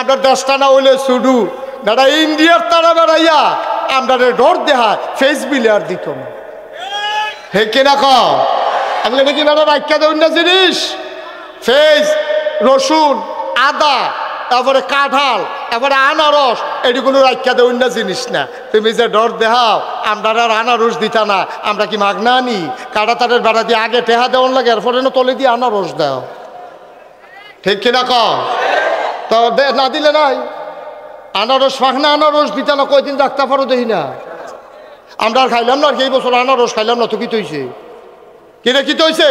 আমরা দেশটা না হইলে শুধু দাদা ইন্ডিয়ার তারা বেড়াইয়া আমরা ডর দেহা ফেস বিলে আর দিত না হে কিনা কও আমি নাকি দাদা রাখা দেউন না জিনিস ফেস রসুন আদা তারপরে কাঁঠাল তারপরে আনারস এটি কোনো রাখা দেউন না জিনিস না তুমি যে ডর দেহাও আমরা আর আনারস দিতা না আমরা কি মাগনা আনি কাটা তারের বেড়া দিয়ে আগে টেহা দেওয়ার লাগে এরপরে না তলে দিয়ে আনারস দাও ঠিক কিনা কও তো না দিলে নাই আনারস ফাঁকনা আনারস দিতা না কয়দিন রাখতে পারো দেখি না আমরা আর খাইলাম না আর কি এই বছর আনারস খাইলাম না তো কি তৈছে কিনে কি তৈছে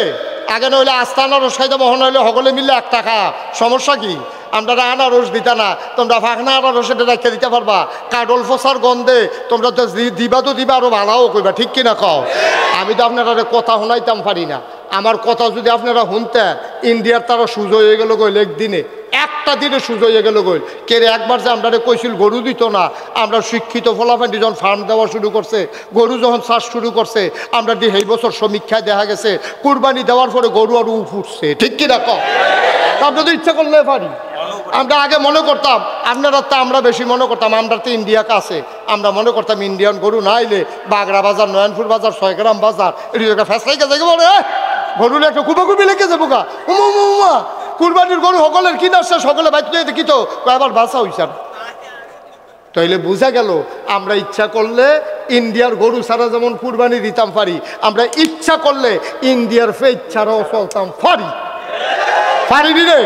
আগে নইলে আস্তা আনারস খাইতে মহন হইলে সকলে মিললে এক টাকা সমস্যা কি আমরা আনারস দিতা না তোমরা ফাঁকনা আনারস এটা রাখতে দিতে পারবা কাডল ফসার গন্ধে তোমরা তো দিবা তো দিবা আরো ভালোও কইবা ঠিক কিনা কও আমি তো আপনারা কথা শোনাইতাম পারি না আমার কথা যদি আপনারা শুনতেন ইন্ডিয়ার তারা সুযোগ হয়ে গেল গইল একদিনে একটা দিনে সুযোগ হয়ে গেল গইল কে একবার যে আমরা কইছিল গরু দিত না আমরা শিক্ষিত ফলাফান্ডি যখন ফার্ম দেওয়া শুরু করছে গরু যখন চাষ শুরু করছে আমরা দিয়ে এই বছর সমীক্ষায় দেখা গেছে কুরবানি দেওয়ার পরে গরু আরো উঠছে ঠিক কিনা কও আমরা তো ইচ্ছা করলে পারি আমরা আগে মনে করতাম আপনারা তো আমরা বেশি মনে করতাম আমরা তো ইন্ডিয়া কাছে আমরা মনে করতাম ইন্ডিয়ান গরু না আইলে বাগড়া বাজার নয়নপুর বাজার 6 গ্রাম বাজার এটি ফেসলাই গেছে বলে গরুর একটা কুবাকুবি লেগে যাবো গা উমা কুরবানির গরু সকলের কিনার সে সকলে বাইতে দেখি তো আবার বাসা হইছে তাইলে বোঝা গেল আমরা ইচ্ছা করলে ইন্ডিয়ার গরু ছাড়া যেমন কুরবানি দিতাম পারি আমরা ইচ্ছা করলে ইন্ডিয়ার ফেজ ছাড়াও চলতাম পারি রে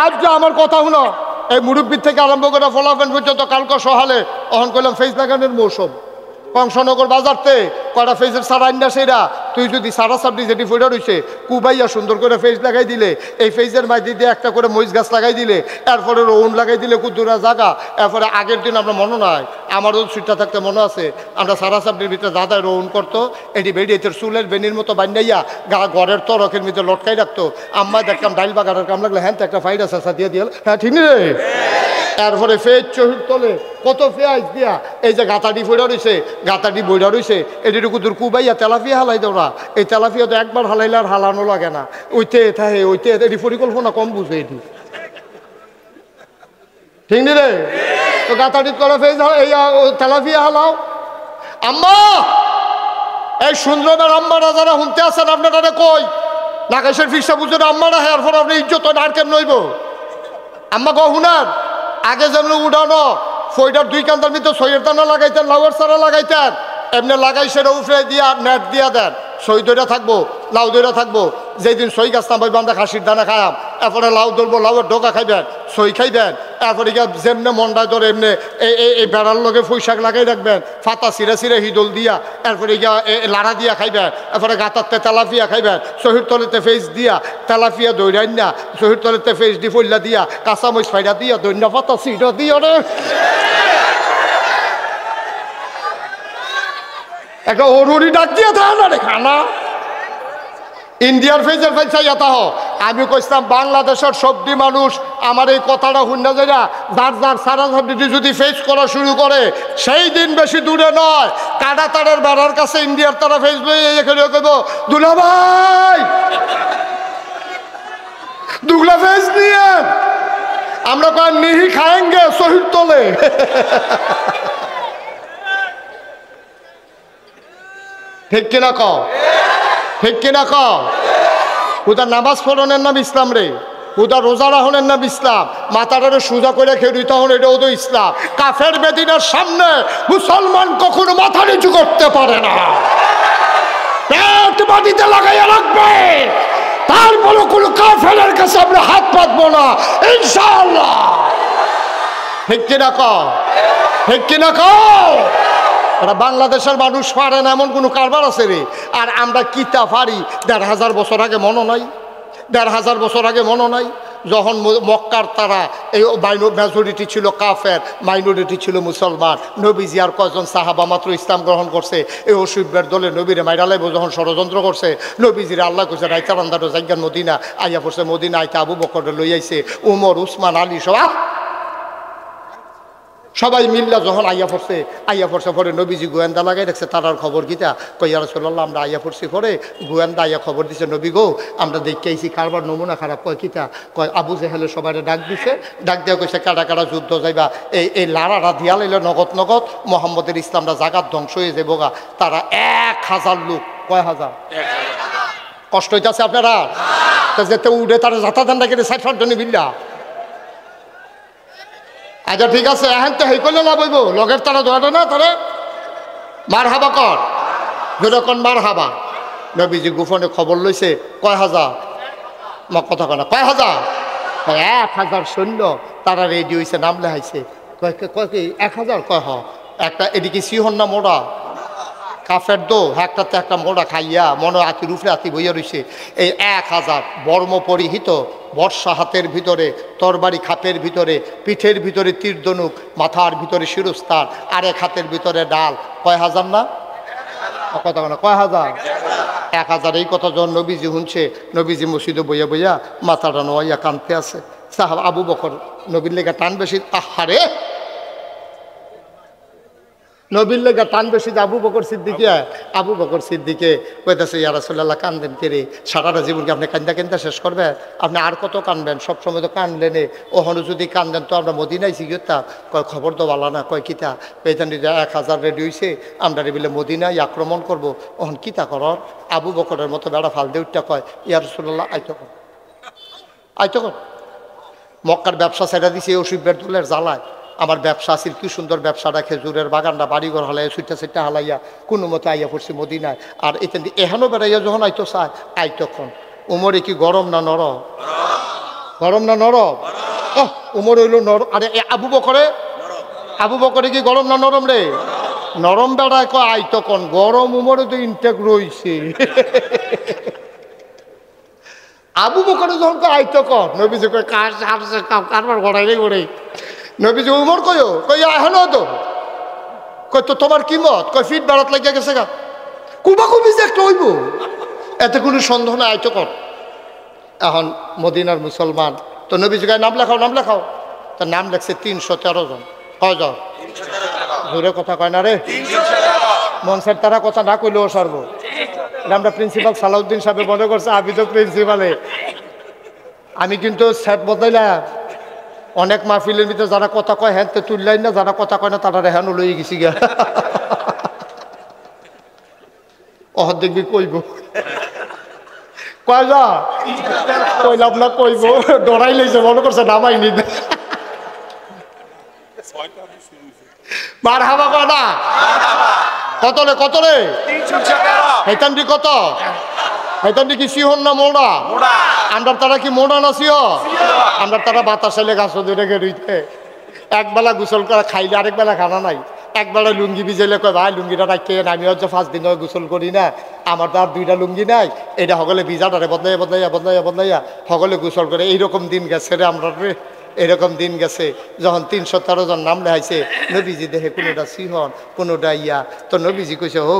আজ যে আমার কথা শুনো এই মুরব্বীর থেকে আরম্ভ করে ফলাফেন পর্যন্ত কালকে সহালে অহন করলাম ফেস লাগানোর মৌসুম কংসনগর বাজারতে কটা ফেসের সারা আন্ডা সেরা তুই যদি সারা সাবডি যেটি ফোটা রয়েছে কুবাইয়া সুন্দর করে ফেস লাগাই দিলে এই ফেসের মাঝে দিয়ে একটা করে মরিচ গাছ লাগাই দিলে এরপরে রৌন লাগাই দিলে কুদুরা জায়গা এরপরে আগের দিন আমরা মনে নয় আমারও সুইটটা থাকতে মনে আছে আমরা সারা সাবডির ভিতরে দাদায় রৌন করতো এটি বেরিয়ে চুলের বেনির মতো বান্ধাইয়া ঘরের তরকের ভিতরে লটকাই রাখতো আম্মায় দেখলাম ডাইল বাগানের কাম লাগলে হ্যাঁ তো একটা ফাইডাস আসা দিয়ে দিয়ে হ্যাঁ ঠিক রে এরপরে ফেজ চহির তলে কত ফেয়াজ দিয়া এই যে গাতাটি ফোড়া রয়েছে গাতাটি বইরা রয়েছে এটিটুকু দূর কুবাইয়া তেলাপিয়া হালাই দেওয়া এই তেলাপিয়া তো একবার হালাইলে আর হালানো লাগে না ওইতে থাকে ওইতে এটি পরিকল্পনা কম বুঝে এটি ঠিক নি রে তো গাতাটি করে ফেজ এই তেলাপিয়া হালাও আম্মা এই সুন্দরমের আম্মারা যারা শুনতে আসেন আপনারা কই নাগেশের ফিসা বুঝুন আম্মারা হ্যাঁ এরপর আপনি ইজ্জত আর কেন নইব আম্মা কো শুনার আগে যেমন উঠানো ফইটার দুই কান্তার ভিতরে সইয়ের দানা লাগাইতেন লাউয়ের চারা লাগাইতেন এমনি লাগাই সেটা উফরে দিয়া নেট দিয়া দেন সই দইটা থাকবো লাউ দইটা থাকবো যেদিন সই গাছ নামাইবো আমরা খাসির দানা খাইয়াম এরপরে লাউ ধরবো লাউয়ের ডোকা খাইবেন সই খাইবেন এরপরে গিয়ে যেমনি মন্ডায় ধরে এমনি এই বেড়ার লগে ফুইশাক লাগাই রাখবেন ফাতা সিরে সিরে হিদল দিয়া এরপরে গিয়া লাড়া দিয়া খাইবেন এরপরে গাতারতে তেলাপিয়া খাইবেন শহীদ তলেতে ফেস দিয়া তেলাপিয়া দৈরাই না শহীদ তলেতে ফেস দি ফল্লা দিয়া কাঁচামরিচ ফাইডা দিয়া দৈন্য ফাতা সিটা দিয়া রে একটা অরুরি ডাক দিয়ে থাকে না রে খানা ইন্ডিয়ার ফেজের ফেজ চাইয়া তাহ আমি কইতাম বাংলাদেশের সবজি মানুষ আমার এই কথাটা শুননা যায় না যার যার সারা সবজি যদি ফেস করা শুরু করে সেই দিন বেশি দূরে নয় কাটা তারের বেড়ার কাছে ইন্ডিয়ার তারা ফেস এখানে কইব দুলা ভাই দুগলা ফেস নিয়ে আমরা কয় নিহি খায়েঙ্গে শহীদ তোলে ঠিক কিনা কও ঠিক কিনা কও হুদা নামাজ পড়নের নাম ইসলাম রে হুদা রোজা রাহনের নাম ইসলাম মাথাটারে সোজা করে খেয়ে তখন এটাও তো ইসলাম কাফের বেদিনের সামনে মুসলমান কখনো মাথা নিচু করতে পারে না পেট মাটিতে লাগাইয়া রাখবে তারপরে কোনো কাফেরের কাছে আমরা হাত পাতবো না ইনশাআল্লাহ ঠিক কিনা কও ঠিক কিনা কও বাংলাদেশের মানুষ পারে না এমন কোনো কারবার আছে রে আর আমরা কিতা পারি ১,৫০০ বছর আগে মনে নাই ১,৫০০ বছর আগে মনে নাই যখন মক্কার তারা এই মেজরিটি ছিল কাফের মাইনরিটি ছিল মুসলমান নবীজি আর কয়জন সাহাবা মাত্র ইসলাম গ্রহণ করছে এই অসুবিধার দলে নবীরে মাইরালাইব যখন ষড়যন্ত্র করছে নবীজিরে আল্লাহ কইছে রাইতারান্দার জায়গার মদিনা আইয়া পড়ছে মদিনা আইতে আবু বকর লই আইছে উমর উসমান আলী সবাই মিল্লা যখন আইয়া পড়ছে পরে নবীজি গোয়েন্দা লাগাই রাখছে তারার খবর কিতা কই ইয়া রাসূলুল্লাহ আমরা আইয়া পড়ছি পরে গোয়েন্দা আইয়া খবর দিছে নবী গো আমরা দেখতে আইছি কারবার নমুনা খারাপ কয় কিতা কয় আবু জেহেলে সবাই ডাক দিছে ডাক দেওয়া কইছে কাটা কাটা যুদ্ধ যাইবা এই লাড়াটা দিয়া লাইলে নগদ মোহাম্মদের ইসলামরা জাগাত ধ্বংস হয়ে যাবো গা তারা 1000 লোক কয় হাজার কষ্ট হইতেছে আপনারা যেতে উঠে তারা যাতা ধান্দা কেটে 60 জনে বিল্লা আচ্ছা ঠিক আছে এখন তো হেই করলে না বইব লগের তারা ধরে না তারা মার হাবা কর যখন মার হাবা নবীজি গোপনে খবর লইছে কয় হাজার কথা কয় না কয় হাজার 1000 সৈন্য তারা রেডি হয়েছে নাম লেহাইছে কয় কি 1000 কয় হ একটা এদিকে সিহন না মোড়া কাফের দো একটাতে একটা মোড়া খাইয়া মনে আতি রুফে আতি বইয়া রইছে এই 1000 বর্ম পরিহিত বর্ষা হাতের ভিতরে তরবারি খাপের ভিতরে পিঠের ভিতরে তীরধনুক মাথার ভিতরে শিরস্তার আরেক হাতের ভিতরে ডাল কয় হাজার না কথা না কয় হাজার 1000 এই কথা যখন নবীজি শুনছে নবীজি মসজিদে বইয়া বইয়া মাথাটা নোয়াইয়া কানতে আছে সাহাব আবু বকর নবীর লেগা টান বেশি আহারে নবীর লেগা টান বেশি আবু বকর সিদ্দিকে কইতাছে ইয়া রাসূলুল্লাহ কান্দেন কে রে সারাটা জীবনকে আপনি কান্দা শেষ করবেন আপনি আর কত কানবেন সবসময় তো কানলেনে ওখানে যদি কান্দেন তো আমরা মদিনায় শিখিতা কয় খবর তো ভালো না কয় কিতা পেতান 1000 রেডি হয়েছে আমরা রেবিলে মদিনায় আক্রমণ করবো ওখান কিতা কর আবু বকরের মতো বেড়া ফাল দিয়ে উঠটা কয় ইয়া রাসূলুল্লাহ আইতো কর মক্কার ব্যবসা ছেড়ে দিছে অসুখের তুলের জ্বালায় আমার ব্যবসা আছিল কি সুন্দর ব্যবসাটা খেজুরের বাগানটা বাড়িঘর হালাইয়া ছুটটা হালাইয়া কোনো মতো আইয়া পড়ছি মদিনায় আর এখান দিয়ে এখানেও বেড়াইয়া যখন আইতো চায় তখন উমরে কি গরম না নরম উমর হইল নরম আরে আবু বকরে কি গরম না নরম রে নরম বেড়ায় কয় তখন গরম উমরে তো ইনটেক রইছে আবু বকরে যখন তখন নবীজি কয় কারবার গড়াই নবীজি উমর কই এখন তো কই তো তোমার কি মত কই ফিট বাড়াত লাগিয়া গেছে গা কুবাকুবি যে একটা হইব এতে কোনো সন্দেহ নাই কর এখন মদিনার মুসলমান তো নবীজি কয় নাম লেখাও তার নাম লেখছে 313 জন কয়জন জোরে কথা কয় না রে মনসের তারা কথা না কইলেও সর্ব আমরা প্রিন্সিপাল সালাউদ্দিন সাহেব মনে করছে আমি তো প্রিন্সিপালে আমি কিন্তু সেট বদলাইলাম অনেক মাহফিলের ভিতরে যারা কথা কয় হ্যাঁ তো তুললাই না যারা কথা কয় না তারা রেহানো লই গেছি গা অহর দেখবি কইব কয় যা কইলাম না কইব ডরাই লইছে মনে করছে নামাই নি মার হাবা কয় না কত রে হেতান্ডি কত হেতান্ডি কি সিহন না মোড়া আমরা তারা কি মোড়া না সিহ আমরা তারা বাতাস এলে গাছ ধরে গেড়িতে একবেলা গোসল করা খাইলে আরেক বেলা খানা নাই একবেলা লুঙ্গি ভিজাইলে কয় ভাই লুঙ্গিটা রাখতে আমি হচ্ছে 5 দিন গোসল করি না আমার তো আর 2টা লুঙ্গি নাই এটা সকলে ভিজাটারে বদলাইয়া সকলে গোসল করে এইরকম দিন গেছে রে আমরা রে এরকম দিন গেছে যখন 313 জন নাম লেখাইছে নবীজি দেখে কোনোটা সিহন কোনোটা ইয়া তো নবীজি কইছে ও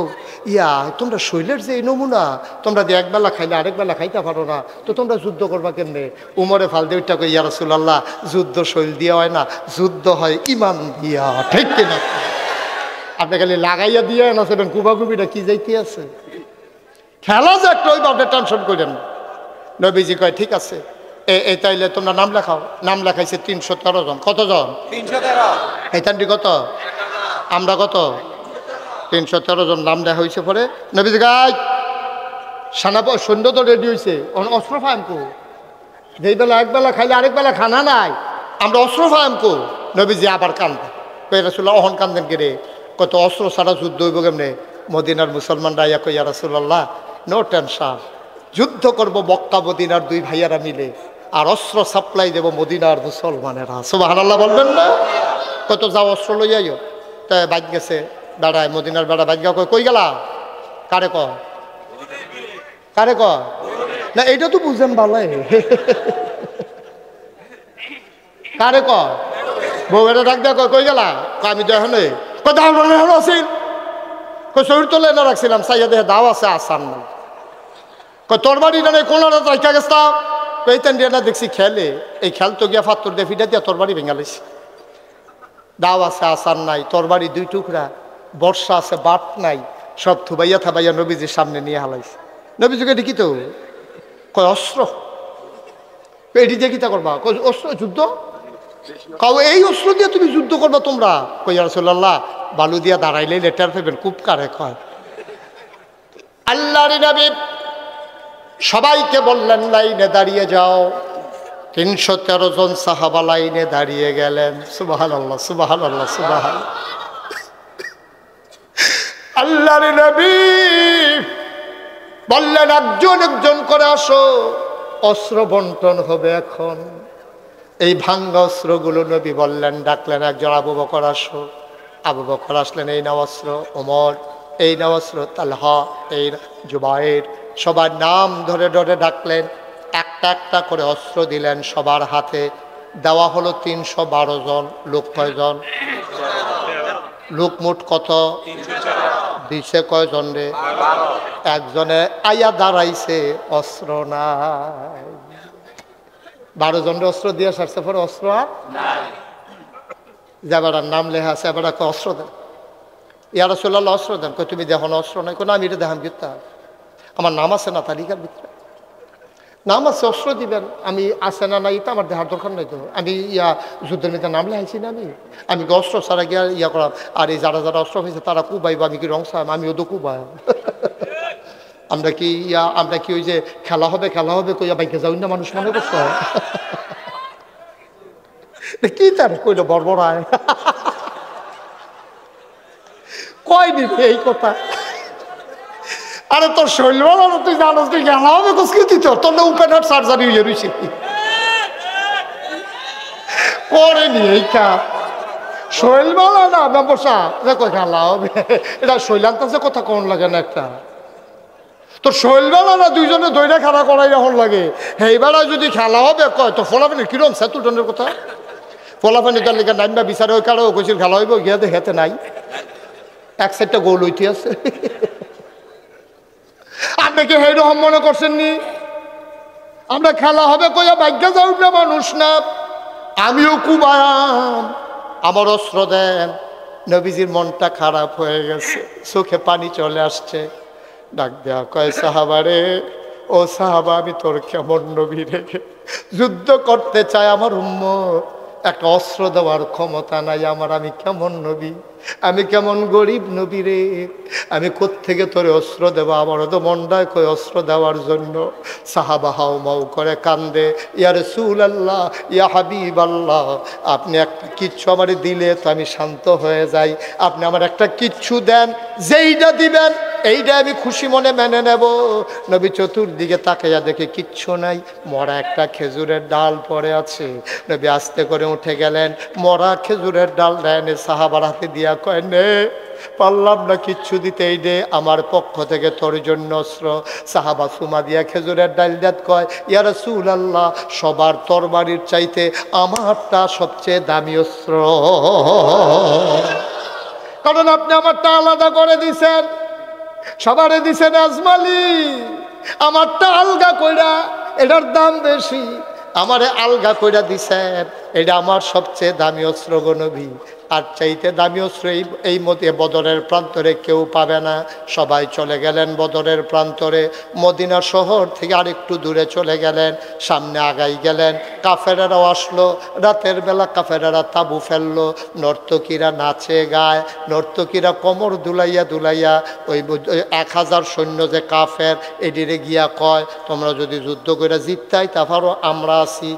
ইয়া তোমরা শৈলের যে এই নমুনা তোমরা যে একবেলা খাইলে আরেক বেলা খাইতে পারো না তো তোমরা যুদ্ধ করবা কেমনে উমরে ফাল দিয়ে উঠটা কই ইয়া রাসূলুল্লাহ যুদ্ধ শৈল দিয়া হয় না যুদ্ধ হয় ইমান দিয়া ঠিক কিনা আপনি খালি লাগাইয়া দিয়ে না সেটা কুবাকুবিটা কি যাইতে আছে খেলা যে একটা ওই আপনি টেনশন করেন না নবীজি কয় ঠিক আছে এই তাইলে তোমরা নাম লেখাও নাম লেখাইছে 313 জন কতজন 313 এইখানটি কত আমরা কত 313 জন নাম লেখা হয়েছে পরে নবীজি গাই সৈন্য তো রেডি হয়েছে অস্ত্র ফায়াম কো যেই বেলা একবেলা খাইলে আরেক বেলা খানা নাই আমরা অস্ত্র ফায়াম কো নবীজি আবার কান্দে কই রাসূলুল্লাহ অহন কান্দেন কে রে কত অস্ত্র ছাড়া যুদ্ধ হইব কেমনে মদিনার মুসলমানরা ইয়া কই ইয়া রাসূলুল্লাহ নো টেনশন যুদ্ধ করব মক্কা মদিনার 2 ভাইয়ারা মিলে আর অস্ত্র সাপ্লাই দেব মদিনার মুসলমানেরা সুবহানাল্লাহ বলবেন না কত যাও অস্ত্র লই আইও তাই বাইক গেছে দাঁড়ায় মদিনার বেড়া বাইক গা কই গেলা কারে ক না এইটা তো বুঝেন ভালাই কারে ক বউ এটা ডাক দেয়া কই গেলা আমি তো এখন আসিল শরীর তোলে না রাখছিলাম সাইয়া দেহে দাও আছে আসান না তোর বাড়ি না কোন রাখা গেছতাম এইতেন দিয়ে না দেখছি খেলে এই খেল তো গিয়া ফাত্তর দিয়ে ফিটা দিয়া তোর বাড়ি ভেঙালিস দাও আছে আসার নাই, তরবারি 2 টুকরা, বর্ষা আছে বাট নাই, সব থুবাইয়া থাবাইয়া নবীজির সামনে নিয়ে হালাইছে। নবীজিকে এটি কি তো কয় অস্ত্র, এটি দিয়ে কিতা করবা? কয় অস্ত্র, যুদ্ধ। কাউ এই অস্ত্র দিয়ে তুমি যুদ্ধ করবা তোমরা? কই ইয়া রাসূলুল্লাহ, বালু দিয়া দাঁড়াইলে লেটার পাবেন, খুব কারে কয়। আল্লাহর নবী সবাইকে বললেন লাইনে দাঁড়িয়ে যাও। 313 জন সাহাবা লাইনে দাঁড়িয়ে গেলেন। সুবহানাল্লাহ, সুবহানাল্লাহ, সুবহানাল্লাহ। আল্লাহর নবী বললেন একজন একজন করে আসো, অস্ত্র বন্টন হবে এখন। এই ভাঙ্গা অস্ত্রগুলো নবী বললেন, ডাকলেন একজন, আবু বকর আসো। আবু বকর আসলেন, এই নাও অস্ত্র। ওমর, এই নাও অস্ত্র। তালহা, এই জুবায়ের, সবার নাম ধরে ধরে ডাকলেন। একটা একটা করে অস্ত্র দিলেন সবার হাতে। দেওয়া হলো 312 জন। লোক কয়জন? লোক মোট কত? দিছে কয়জন রে? একজনে আয়া দাঁড়াইছে, অস্ত্র নাই। 12 জনের অস্ত্র দিয়ে সারছে, পরে অস্ত্র আর যাবার নাম লেখা আছে, এবার অস্ত্র দেন। ইয়া রাসূলুল্লাহ অস্ত্র দেন। কই তুমি দেখো না অস্ত্র নাই? কোনো আমি এটা দেখাম গিতা, আমার নাম আছে না তালিকার ভিতরে? নাম আছে, অস্ত্র দিবেন। আমি আছে না নাই এটা আমার দেখার দরকার নাই তো। আমি যুদ্ধের মধ্যে নাম লেখাইছি না? আমি অস্ত্র ছাড়া গিয়া করাম। আর এই যারা যারা অস্ত্র হয়েছে তারা কুবাইব, আমি কি রং চাম? আমিও তো কুবাই। আমরা কি ওই যে খেলা হবে কইয়া বাইকে যাই না মানুষ মনে করছে কি তার কইল বর্বরায় কয় দিবে এই কথা। আরে তোর শৈল তুই জানোস তুই খেলা হবে কুস্কৃতি, তোর না ওপেন হার্ট সার্জারি হয়ে রয়েছে করেনি এই কাজ। শৈলবালা না ব্যবসা দেখো খেলা হবে, এটা শৈলান্তাসে কথা কোন লাগে না একটা। তোর শৈলবেলা না দুইজনে দইটা খেলা করাই এখন লাগে। এইবার যদি খেলা হবে কয় তো ফলাফানি কিরম সেতুটনের কথা, ফলাফানি তার লেগে নাইমবা বিচারে ওই কারো কইছিল খেলা হইব, গিয়াতে হেতে নাই, এক সাইডটা গোল হইতে আছে। আপনি কি সেইরকম মনে করছেন নি? আমরা খেলা হবে কইয়া ভাগ্য যাও না মানুষ না। আমিও কুবায়াম, আমার অস্ত্র দেন। নবীজির মনটা খারাপ হয়ে গেছে, চোখে পানি চলে আসছে। ডাক দেয়া কয় সাহাবারে, ও সাহাবা, আমি তোর কেমন নবী রে, যুদ্ধ করতে চাই আমার উম্মত, একটা অস্ত্র দেওয়ার ক্ষমতা নাই আমার, আমি কেমন নবী, আমি কেমন গরিব নবী রে, আমি কোত্থেকে তোরে অস্ত্র দেবো? আমারও তো মনটায় কই অস্ত্র দেওয়ার জন্য। সাহাবা হাও মাও করে কান্দে, ইয়া রাসূলুল্লাহ, ইয়া হাবিব আল্লাহ, আপনি একটা কিচ্ছু আমারে দিলে তো আমি শান্ত হয়ে যাই, আপনি আমার একটা কিচ্ছু দেন, যেইটা দিবেন এইটা আমি খুশি মনে মেনে নেব। নবী চতুর্দিকে তাকাইয়া দেখে কিচ্ছু নাই, মরা একটা খেজুরের ডাল পড়ে আছে। নবী আস্তে করে উঠে গেলেন, মরা খেজুরের ডাল এনে সাহাবার হাতে দিয়া কয়, নে, পারলাম না কিচ্ছু দিতে, এই দে আমার পক্ষ থেকে তোর জন্য অস্ত্র। সাহাবা সুমা দিয়া খেজুরের ডাল দেত কয়, ইয়া রাসূলুল্লাহ, সবার তরবারির চাইতে আমারটা সবচেয়ে দামি অস্ত্র, কারণ আপনি আমারটা আলাদা করে দিছেন, সবারে দিছেন আজমালি, আমারটা আলগা কইরা, এটার দাম বেশি, আমারে আলগা কইরা দিছেন, এটা আমার সবচেয়ে দামি অস্ত্র গো নবী। আর চাইতে দামি অস্ত্র এই মতে বদরের প্রান্তরে কেউ পাবে না। সবাই চলে গেলেন বদরের প্রান্তরে, মদিনা শহর থেকে আরেকটু দূরে চলে গেলেন, সামনে আগাই গেলেন। কাফেরারাও আসলো, রাতের বেলা কাফেরারা তাবু ফেললো, নর্তকীরা নাচে গায়, নর্তকীরা কোমর দুলাইয়া দুলাইয়া ওই 1000 সৈন্য যে কাফের এদিকে গিয়া কয়, তোমরা যদি যুদ্ধ করে জিততাই তারপরও আমরা আছি,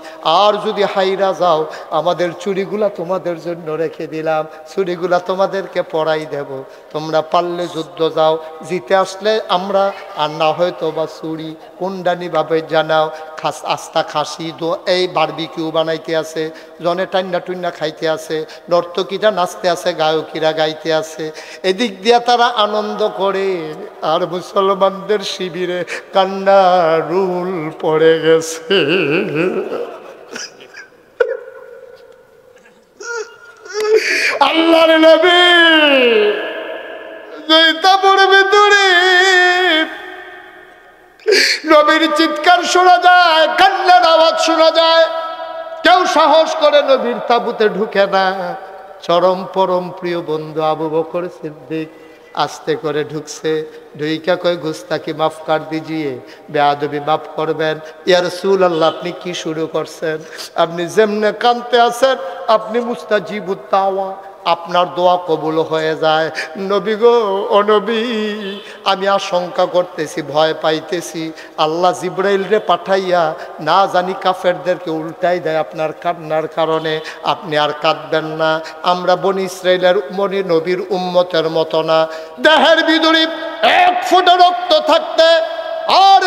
আর যদি হাইরা যাও আমাদের চুরিগুলা তোমাদের জন্য রেখে দিলাম, চুরিগুলা তোমাদেরকে পরাই দেব, তোমরা পারলে যুদ্ধ যাও, জিতে আসলে আমরা, আর না হয়তো বা চুরি কুন্ডানি ভাবে জানাও। আস্তা খাসি তো এই বারবিকিউ বানাইতে আছে, জনে টান্না টুন্না খাইতে আছে, নর্তকীরা নাচতে আছে, গায়কীরা গাইতে আছে, এদিক দিয়া তারা আনন্দ করে। আর মুসলমানদের শিবিরে কান্না রুল পড়ে গেছে। আল্লাহর নবী জৈতাপুরের ভিতরে নবীর চিৎকার শোনা যায়, কান্নার আওয়াজ শোনা যায়, কেউ সাহস করে নবীর তাঁবুতে ঢুকে না। চরম পরম প্রিয় বন্ধু আবু বকর সিদ্দিক আস্তে করে ঢুকছে, ঢুইকা কয় গুস্তাকি মাফ কর দিজিয়ে, বেয়াদবি মাফ করবেন। ইয়া রাসূলুল্লাহ আপনি কি শুরু করছেন? আপনি যেমনে কানতে আছেন আপনি মুস্তাজিবুত দাওয়া, আপনার দোয়া কবুল হয়ে যায়। নবী গো, ও নবী, আমি আশঙ্কা করতেছি, ভয় পাইতেছি, আল্লাহ জিব্রাইল রে পাঠাইয়া না জানি কাফেরদেরকে উল্টাই দেয় আপনার কান্নার কারণে। আপনি আর কাঁদবেন না, আমরা বনি ইসরাইলের বনি নবীর উম্মতের মতো না। দেহের ভিতরে এক ফোঁটা রক্ত থাকতে আর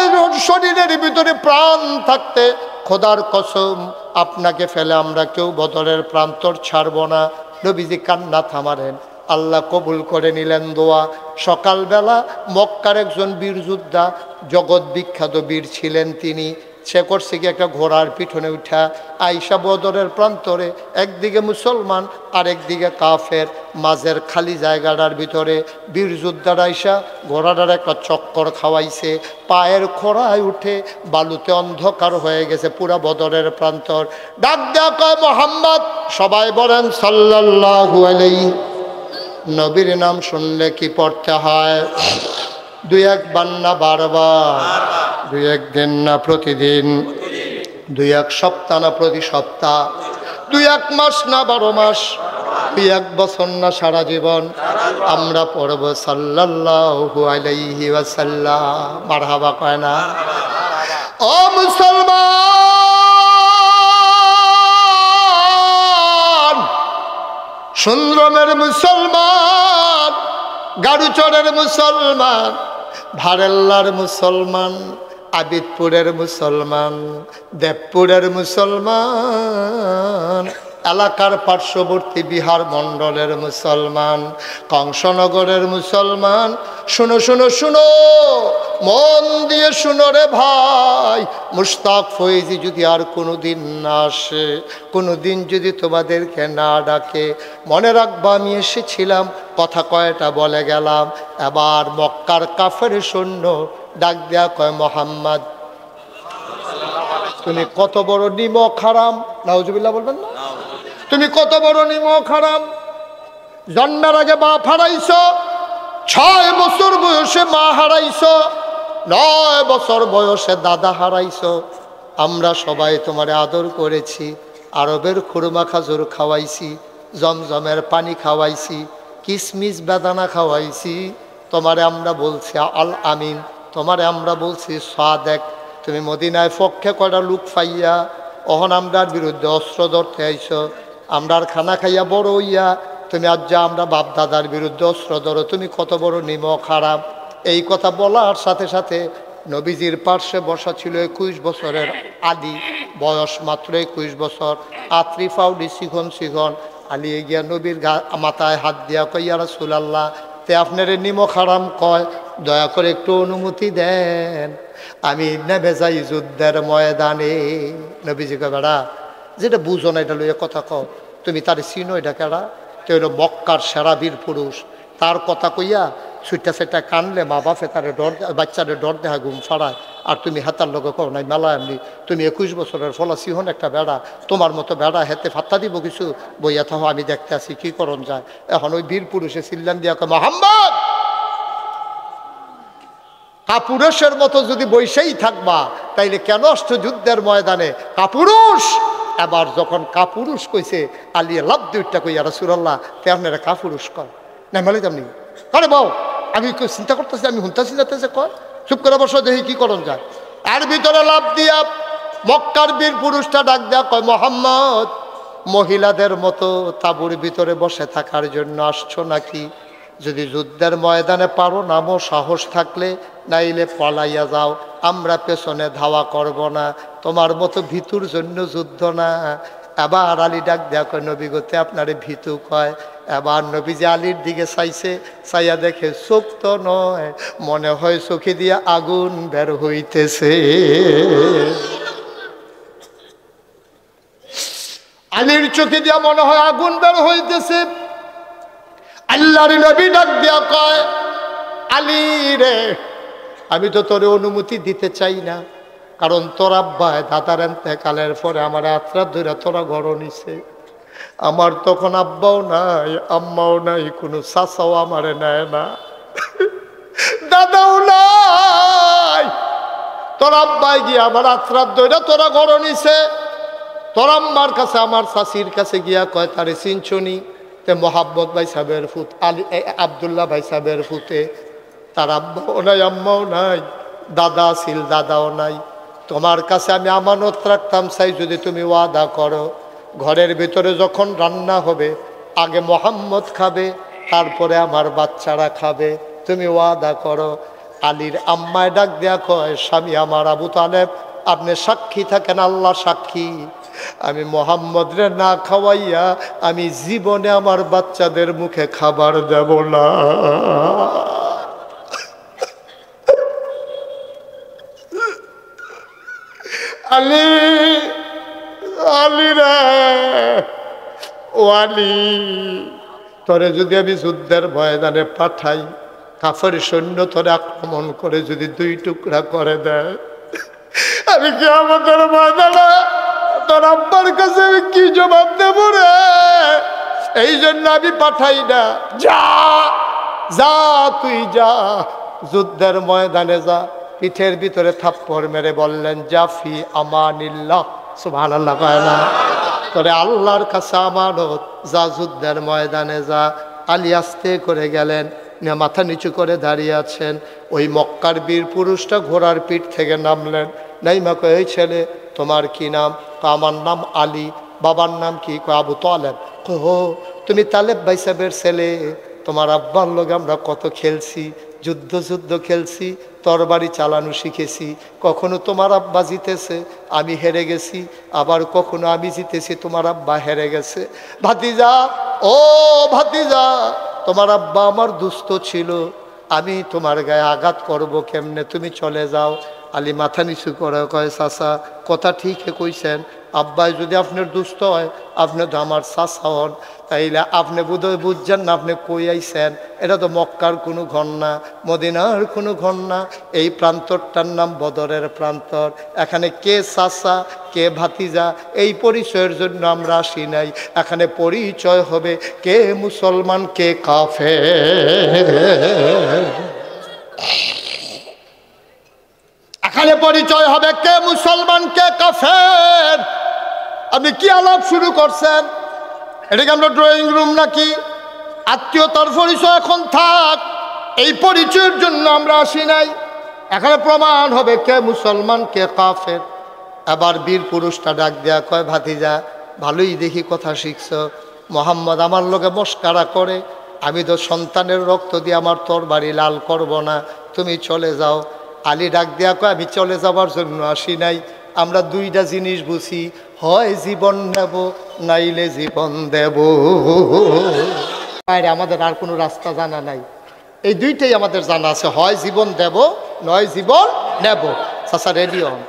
শরীরের ভিতরে প্রাণ থাকতে খোদার কসম আপনাকে ফেলে আমরা কেউ বদরের প্রান্তর ছাড়ব না। নবীজি কান্না থামালেন, আল্লাহ কবুল করে নিলেন দোয়া। সকালবেলা মক্কার একজন বীর যোদ্ধা, জগৎ বিখ্যাত বীর ছিলেন তিনি, সে করছে কি একটা ঘোড়ার পিছনে উঠা আইসা বদরের প্রান্তরে, একদিকে মুসলমান আর একদিকে কাফের, মাঝের খালি জায়গাটার ভিতরে বীর যোদ্ধার আইসা ঘোড়াটার একটা চক্কর খাওয়াইছে, পায়ের খোড়ায় উঠে বালুতে অন্ধকার হয়ে গেছে পুরা বদরের প্রান্তর। ডাক দেয়া কয় মোহাম্মদ, সবাই বলেন সাল্লাল্লাহু আলাইহি। নবীর নাম শুনলে কি পড়তে হয়? দুই একবার না বারবার, দুই একদিন না প্রতিদিন, দুই এক সপ্তাহ না প্রতি সপ্তাহ, দুই এক মাস না 12 মাস, দুই এক বছর না সারা জীবন আমরা পড়ব সাল্লাল্লাহু আলাইহি ওয়াসাল্লাম। মারহাবা কয় না? ও মুসলমান, সুন্দরমের মুসলমান, গাড়ুচরের মুসলমান, ভারেল্লার মুসলমান, আবিদপুরের মুসলমান, দেবপুরের মুসলমান, এলাকার পার্শ্ববর্তী বিহার মণ্ডলের মুসলমান, কংসনগরের মুসলমান, শুনো শুনো শুনো, মন দিয়ে শুনো রে ভাই। মুশতাক ফয়েজি যদি আর কোনোদিন না আসে, কোনোদিন যদি তোমাদেরকে না ডাকে, মনে রাখবা আমি এসেছিলাম, কথা কয়টা বলে গেলাম। এবার মক্কার কাফের সৈন্য ডাক দেয়া কয় মোহাম্মদ তুমি কত বড় নিমক হারাম। নাউজুবিল্লাহ বলবেন না? তুমি কত বড় নিমক হারাম, জন্মের আগে বাপ হারাইছ, 6 বছর বয়সে মা হারাইছ, 9 বছর বয়সে দাদা হারাইছ। আমরা সবাই তোমারে আদর করেছি, আরবের খুরমা খাজুর খাওয়াইছি, জমজমের পানি খাওয়াইছি, কিসমিস বেদানা খাওয়াইছি। তোমারে আমরা বলছি আল আমিন, তোমারে আমরা বলছি সাদেক। তুমি মদিনায় পক্ষে কয়টা লোক পাইয়া অহন আমরার বিরুদ্ধে অস্ত্র ধরতে আইছ, আমরার খানা খাইয়া বড় হইয়া তুমি আজ যা আমরা বাপ দাদার বিরুদ্ধে অস্ত্র ধরো, তুমি কত বড় নিমক হারাম। এই কথা বলার সাথে সাথে নবীজির পার্শ্বে বসা ছিল 21 বছরের আলী, বয়স মাত্র 21 বছর, আত্রি ফাউডি শিখন শিখন। আলী গিয়া নবীর মাথায় হাত দিয়া কই ইয়া রাসূলুল্লাহ, তে আপনার নিমক হারাম কয়, দয়া করে একটু অনুমতি দেন, আমি নেমে যাই যুদ্ধের ময়দানে। নবীজি কয় বেড়া, যেটা বুঝো না এটা লইয়া কথা কও, তুমি তার চিনো, এটা কেডা? তো হলো মক্কার সেরা বীর পুরুষ। তার কথা কইয়া ছুটটা সেটা কানলে মা বাপে তারে ডর, বাচ্চারে ডর দেখা ঘুম ফাড়ায়। আর তুমি হাতার লোক কও নাই মেলা এমনি, তুমি 21 বছরের ফলাসি হন একটা বেড়া, তোমার মতো বেড়া হেতে ফাত্তা দিব কিছু, বইয়া থাকো আমি দেখতে আসি কি করণ যায়। এখন ওই বীর পুরুষে চিল্লান দিয়া কয় মোহাম্মদ, কাপুরুষের মতো যদি বৈশেই থাকবা তাইলে কেন আসছো যুদ্ধের ময়দানে? কাপুরুষ। এবার যখন কাপুরুষ কইছে, আলিয়া লাভ দুইটা কই ইয়া রাসূলুল্লাহ, তে আপনারা কাপুরুষ কয় না মেলে তেমনি আরে বাউ, আমি চিন্তা করতেছি, আমি হুনতাছি যাতেছে কয়, চুপ করে বসো দেখি কি করণ যায়। এর ভিতরে লাভ দিয়া মক্কার বীর পুরুষটা ডাক দেয়া কয় মোহাম্মদ, মহিলাদের মতো তাঁবুর ভিতরে বসে থাকার জন্য আসছো নাকি? যদি যুদ্ধের ময়দানে পারো নামো সাহস থাকলে, নাইলে পলাইয়া যাও, আমরা পেছনে ধাওয়া করব না, তোমার মতো ভীতুর জন্য যুদ্ধ না। এবার আলী ডাক দেয়া কয় নবী গতে আপনারে ভীতু কয়। এবার নবীজি আলীর দিকে চাইছে, চাইয়া দেখে চোখ তো নয়, মনে হয় চোখে দিয়ে আগুন বের হইতেছে। আলীর চোখে দিয়া মনে হয় আগুন বের হইতেছে। আল্লাহর নবী ডাক দিয়া কয় আলী রে, আমি তো তোরে অনুমতি দিতে চাই না, কারণ তোর আব্বায় দাদার এতেকালের পরে আমার আত্রা ধরে তোরা ঘর নিছে, আমার তখন আব্বাও নাই, আম্মাও নাই, কোনো চাচাও আমারে নেয় না, দাদাও নাই। তোর আব্বাই গিয়া আমার আত্রাত দইরা তোরা ঘর নিছে। তোর আম্মার কাছে আমার চাচির কাছে গিয়া কয় তারে চিনছনি? তে মোহাম্মদ ভাই সাহেবের ফুত আলী আবদুল্লাহ ভাই সাহেবের ফুতে। তার আব্বাও নাই, আম্মাও নাই, দাদা ছিল, দাদাও নাই। তোমার কাছে আমি আমানত রাখতাম, চাই যদি তুমি ওয়াদা করো, ঘরের ভিতরে যখন রান্না হবে আগে মোহাম্মদ খাবে, তারপরে আমার বাচ্চারা খাবে, তুমি ওয়াদা করো। আলীর আম্মায় ডাক দেয়া কয়, স্বামী আমার আবু তালেব, আপনি সাক্ষী থাকেন, আল্লাহ সাক্ষী, আমি মোহাম্মদ রে না খাওয়াইয়া আমি জীবনে আমার বাচ্চাদের মুখে খাবার দেব না। আলী, আলী রে, ও আলী, তোরে যদি আমি যুদ্ধের ময়দানে পাঠাই, কাফের সৈন্য তোরে আক্রমণ করে যদি 2 টুকরা করে দেয়, আমি কি আমাদের ময়দানে তোর আব্বার কাছে আমি কি জবাব দেব রে? এই জন্য আমি পাঠাই না। যা যা, তুই যা, যুদ্ধের ময়দানে যা। পিঠের ভিতরে থাপ্পড় মেরে বললেন, জাফি আমানিল্লাহ, সুবহানাল্লাহ কয় না? তোরে আল্লাহর কাছে আমানত, যা যুদ্ধের ময়দানে যা। আলী আস্তে করে গেলেন, মাথা নিচু করে দাঁড়িয়ে আছেন। ওই মক্কার বীর পুরুষটা ঘোড়ার পিঠ থেকে নামলেন। নাইমা কয়, এই ছেলে তোমার কি নাম? আমার নাম আলী। বাবার নাম কি? কয় আবু তালেব। কো, তুমি তালেব ভাই সাহেবের ছেলে? তোমার আব্বার লোক আমরা কত খেলছি, যুদ্ধ খেলছি, তরবারি চালানো শিখেছি। কখনো তোমার আব্বা জিতেছে, আমি হেরে গেছি, আবার কখনো আমি জিতেছি, তোমার আব্বা হেরে গেছে। ভাতিজা, ও ভাতিজা, তোমার আব্বা আমার দুস্থ ছিল, আমি তোমার গায়ে আঘাত করব কেমনে, তুমি চলে যাও। আলী মাথা নিচু করে কয়, চাচা কথা ঠিকই কইছেন, আব্বাই যদি আপনার দুস্থ হয়, আপনি তো আমার চাচা হন, তাইলে আপনি বোধহয় বুঝছেন না, আপনি কই আইছেন। এটা তো মক্কার কোনো ঘর না, মদিনার কোনো ঘর না, এই প্রান্তরটার নাম বদরের প্রান্তর। এখানে কে চাচা কে ভাতিজা এই পরিচয়ের জন্য আমরা আসি নাই, এখানে পরিচয় হবে কে মুসলমান কে কাফের। এখানে পরিচয় হবে কে মুসলমান কে কাফের। আপনি কি আলাপ শুরু করছেন? এটাকে আমরা ড্রয়িং রুম নাকি? আত্মীয়তার পরিচয় এখন থাক, এই পরিচয়ের জন্য আমরা আসি নাই। এখানে প্রমাণ হবে কে মুসলমান কে কাফের। আবার বীর পুরুষটা ডাক দেয়া কয়, ভাতিজা ভালোই দেখি কথা শিখছ, মোহাম্মদ আমার লোকে মস্কারা করে, আমি তো সন্তানের রক্ত দিয়ে আমার তরবারি লাল করব না, তুমি চলে যাও। আলী ডাক দেয়া কয়, আমি চলে যাবার জন্য আসি নাই, আমরা 2টা জিনিস বুঝি, হয় জীবন নেব নাইলে জীবন দেব। আমাদের আর কোনো রাস্তা জানা নাই, এই 2টাই আমাদের জানা আছে, হয় জীবন দেব নয় জীবন নেব। চাচা রেডি হন।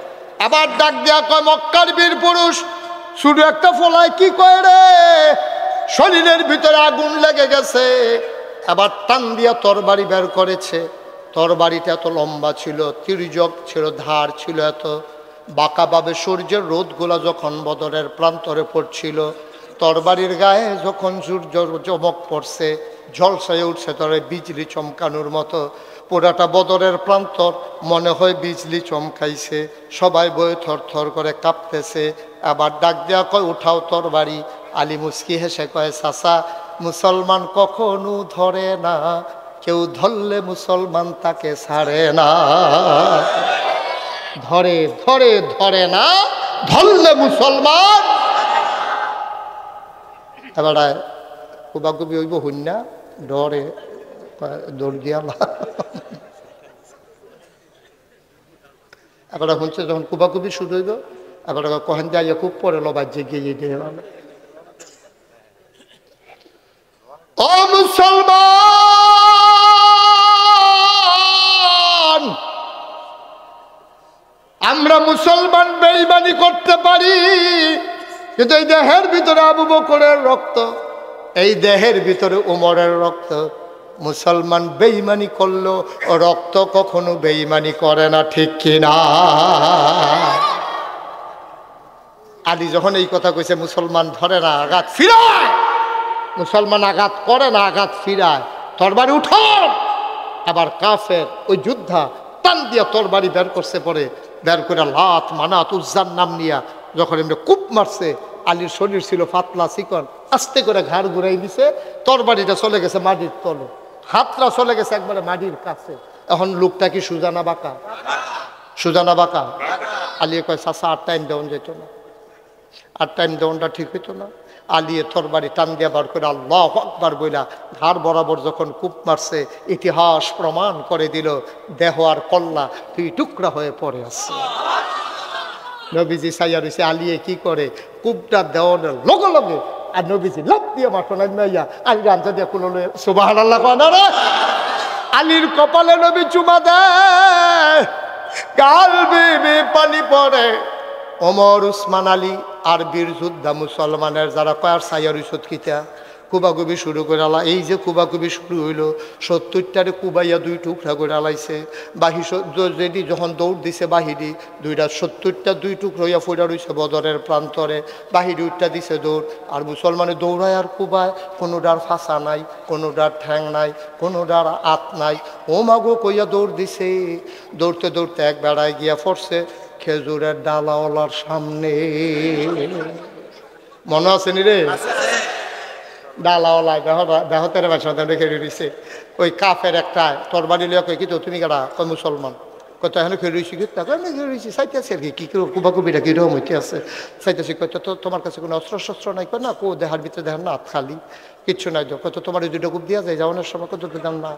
আবার ডাক দেয়া কয়, মক্কার বীর পুরুষ শুধু একটা ফলায় কি কয় রে, শরীরের ভিতরে আগুন লেগে গেছে। আবার টান দিয়া তরবারি বের করেছে, তরবারিটা এত লম্বা ছিল, তির্যক ছিল, ধার ছিল এত, বাঁকাভাবে সূর্যের রোদগুলা যখন বদরের প্রান্তরে পড়ছিল, তরবারির গায়ে যখন সূর্য চমক পড়ছে, ঝলসায় উঠছে তরে বিজলি চমকানোর মতো, পুরাটা বদরের প্রান্তর মনে হয় বিজলি চমকাইছে, সবাই বয়ে থরথর করে কাঁপতেছে। আবার ডাক দেওয়া কয়, উঠাও তরবারি। আলী মুস্কি হেসে কয়, চাচা মুসলমান কখনো ধরে না, কেউ ধরলে মুসলমান তাকে ছাড়ে না। ধরে ধরে ধরে না, ধরলে মুসলমান। এবার কুবাকুবি হইব হইনা, ডরে দৌড় দিয়া এবার শুনছে যখন কুবাকুবি শুরু হইব, এবার কহেন যাইয়া খুব পরে লবাজ্যে গিয়ে দিয়ে ও মুসলমান, আমরা মুসলমান বেঈমানি করতে পারি, কিন্তু এই দেহের ভিতরে আবু বকরের রক্ত, এই দেহের ভিতরে উমরের রক্ত। মুসলমান বেঈমানি করলো, রক্ত কখনো বেঈমানি করে না, ঠিক কিনা? আলী যখন এই কথা কইছে, মুসলমান ধরে না আঘাত ফিরায়, মুসলমান আঘাত করে না আঘাত ফিরায়, তরবারি উঠো। আবার কাফের ওই যোদ্ধা টান দিয়া তরবারি বের করছে, পরে বের করে লাত মানাত উজ্জার নাম নিয়া যখন এমনি কূপ মারছে, আলীর শরীর ছিল পাতলা চিকন, আস্তে করে ঘাড় ঘুরাই দিছে, তরবারিটা চলে গেছে মাটির তলে, হাতটা চলে গেছে একবারে মাটির কাছে। এখন লোকটা কি সুজানা বাঁকা? সুজানা বাঁকা। আলী কয়, চাচা আর টাইম দেওয়া যেত না, আর টাইম দেওয়ানটা ঠিক হইতো না। আলিয়ে তরবারি টান দিয়া বার করে আল্লাহু আকবার বইলা ঘাড় বরাবর যখন কূপ মারছে, ইতিহাস প্রমাণ করে দিল দেহ আর কল্লা দুই টুকরা হয়ে পড়ে আছে। নবীজি সাইয়া রইছে, আলিয়ে কি করে কূপটা দেওয়ানোর লগে লগে আর নবীজি লাফ দিয়ে মাঠো নাইয়া আলী রাঞ্জা দিয়া কোনো সুবহানাল্লাহ কয় না রে। আলীর কপালে নবী চুমা দেয়, গাল বেয়ে পানি পড়ে। ওমর, উসমান আলী আর বীর যোদ্ধা মুসলমানের যারা কয়ার সাইয়ার ইসৎকিতা কুবাকুবি শুরু করে আলা। এই যে কুবাকুবি শুরু হইল, 70টারে কুবাইয়া দুই টুকরা করে আলাইছে। যেদি যখন দৌড় দিছে বাহিরি, 70টা দুই টুকরা হইয়া ফইরা রইছে বদরের প্রান্তরে। বাহিরি উঠটা দিছে দৌড়, আর মুসলমানে দৌড়ায় আর কুবায়, কোনোটার ফাঁসা নাই, কোনোটার ঠ্যাং নাই, কোনোটার আত নাই। ও মাগো কইয়া দৌড় দিছে। দৌড়তে দৌড়তে এক বেড়ায় গিয়া পড়ছে খেজুরের ডালাওয়ালার সামনে। মনে আছে নি রে? ডালাওয়ালা দেহতের বাসা রেখে দিছে। ওই কাফের একটা তরবারি লিয়া কই, কি তো তুমি কারা? কয় মুসলমান। কত এখন খেয়ে রয়েছি, খেয়ে রয়েছি চাইতেছি আর কি, কী করে কুবাকুবিটা কীরকম হইতে আছে চাইতেছি। কত তো তোমার কাছে কোনো অস্ত্র শস্ত্র নাই? কয় না। কো দেহার ভিতরে দেখার না, হাত খালি, কিচ্ছু নাই। কত তোমার ওই দুটো কূপ দিয়া যায় যাওয়ানোর সময়? কত দিতাম না।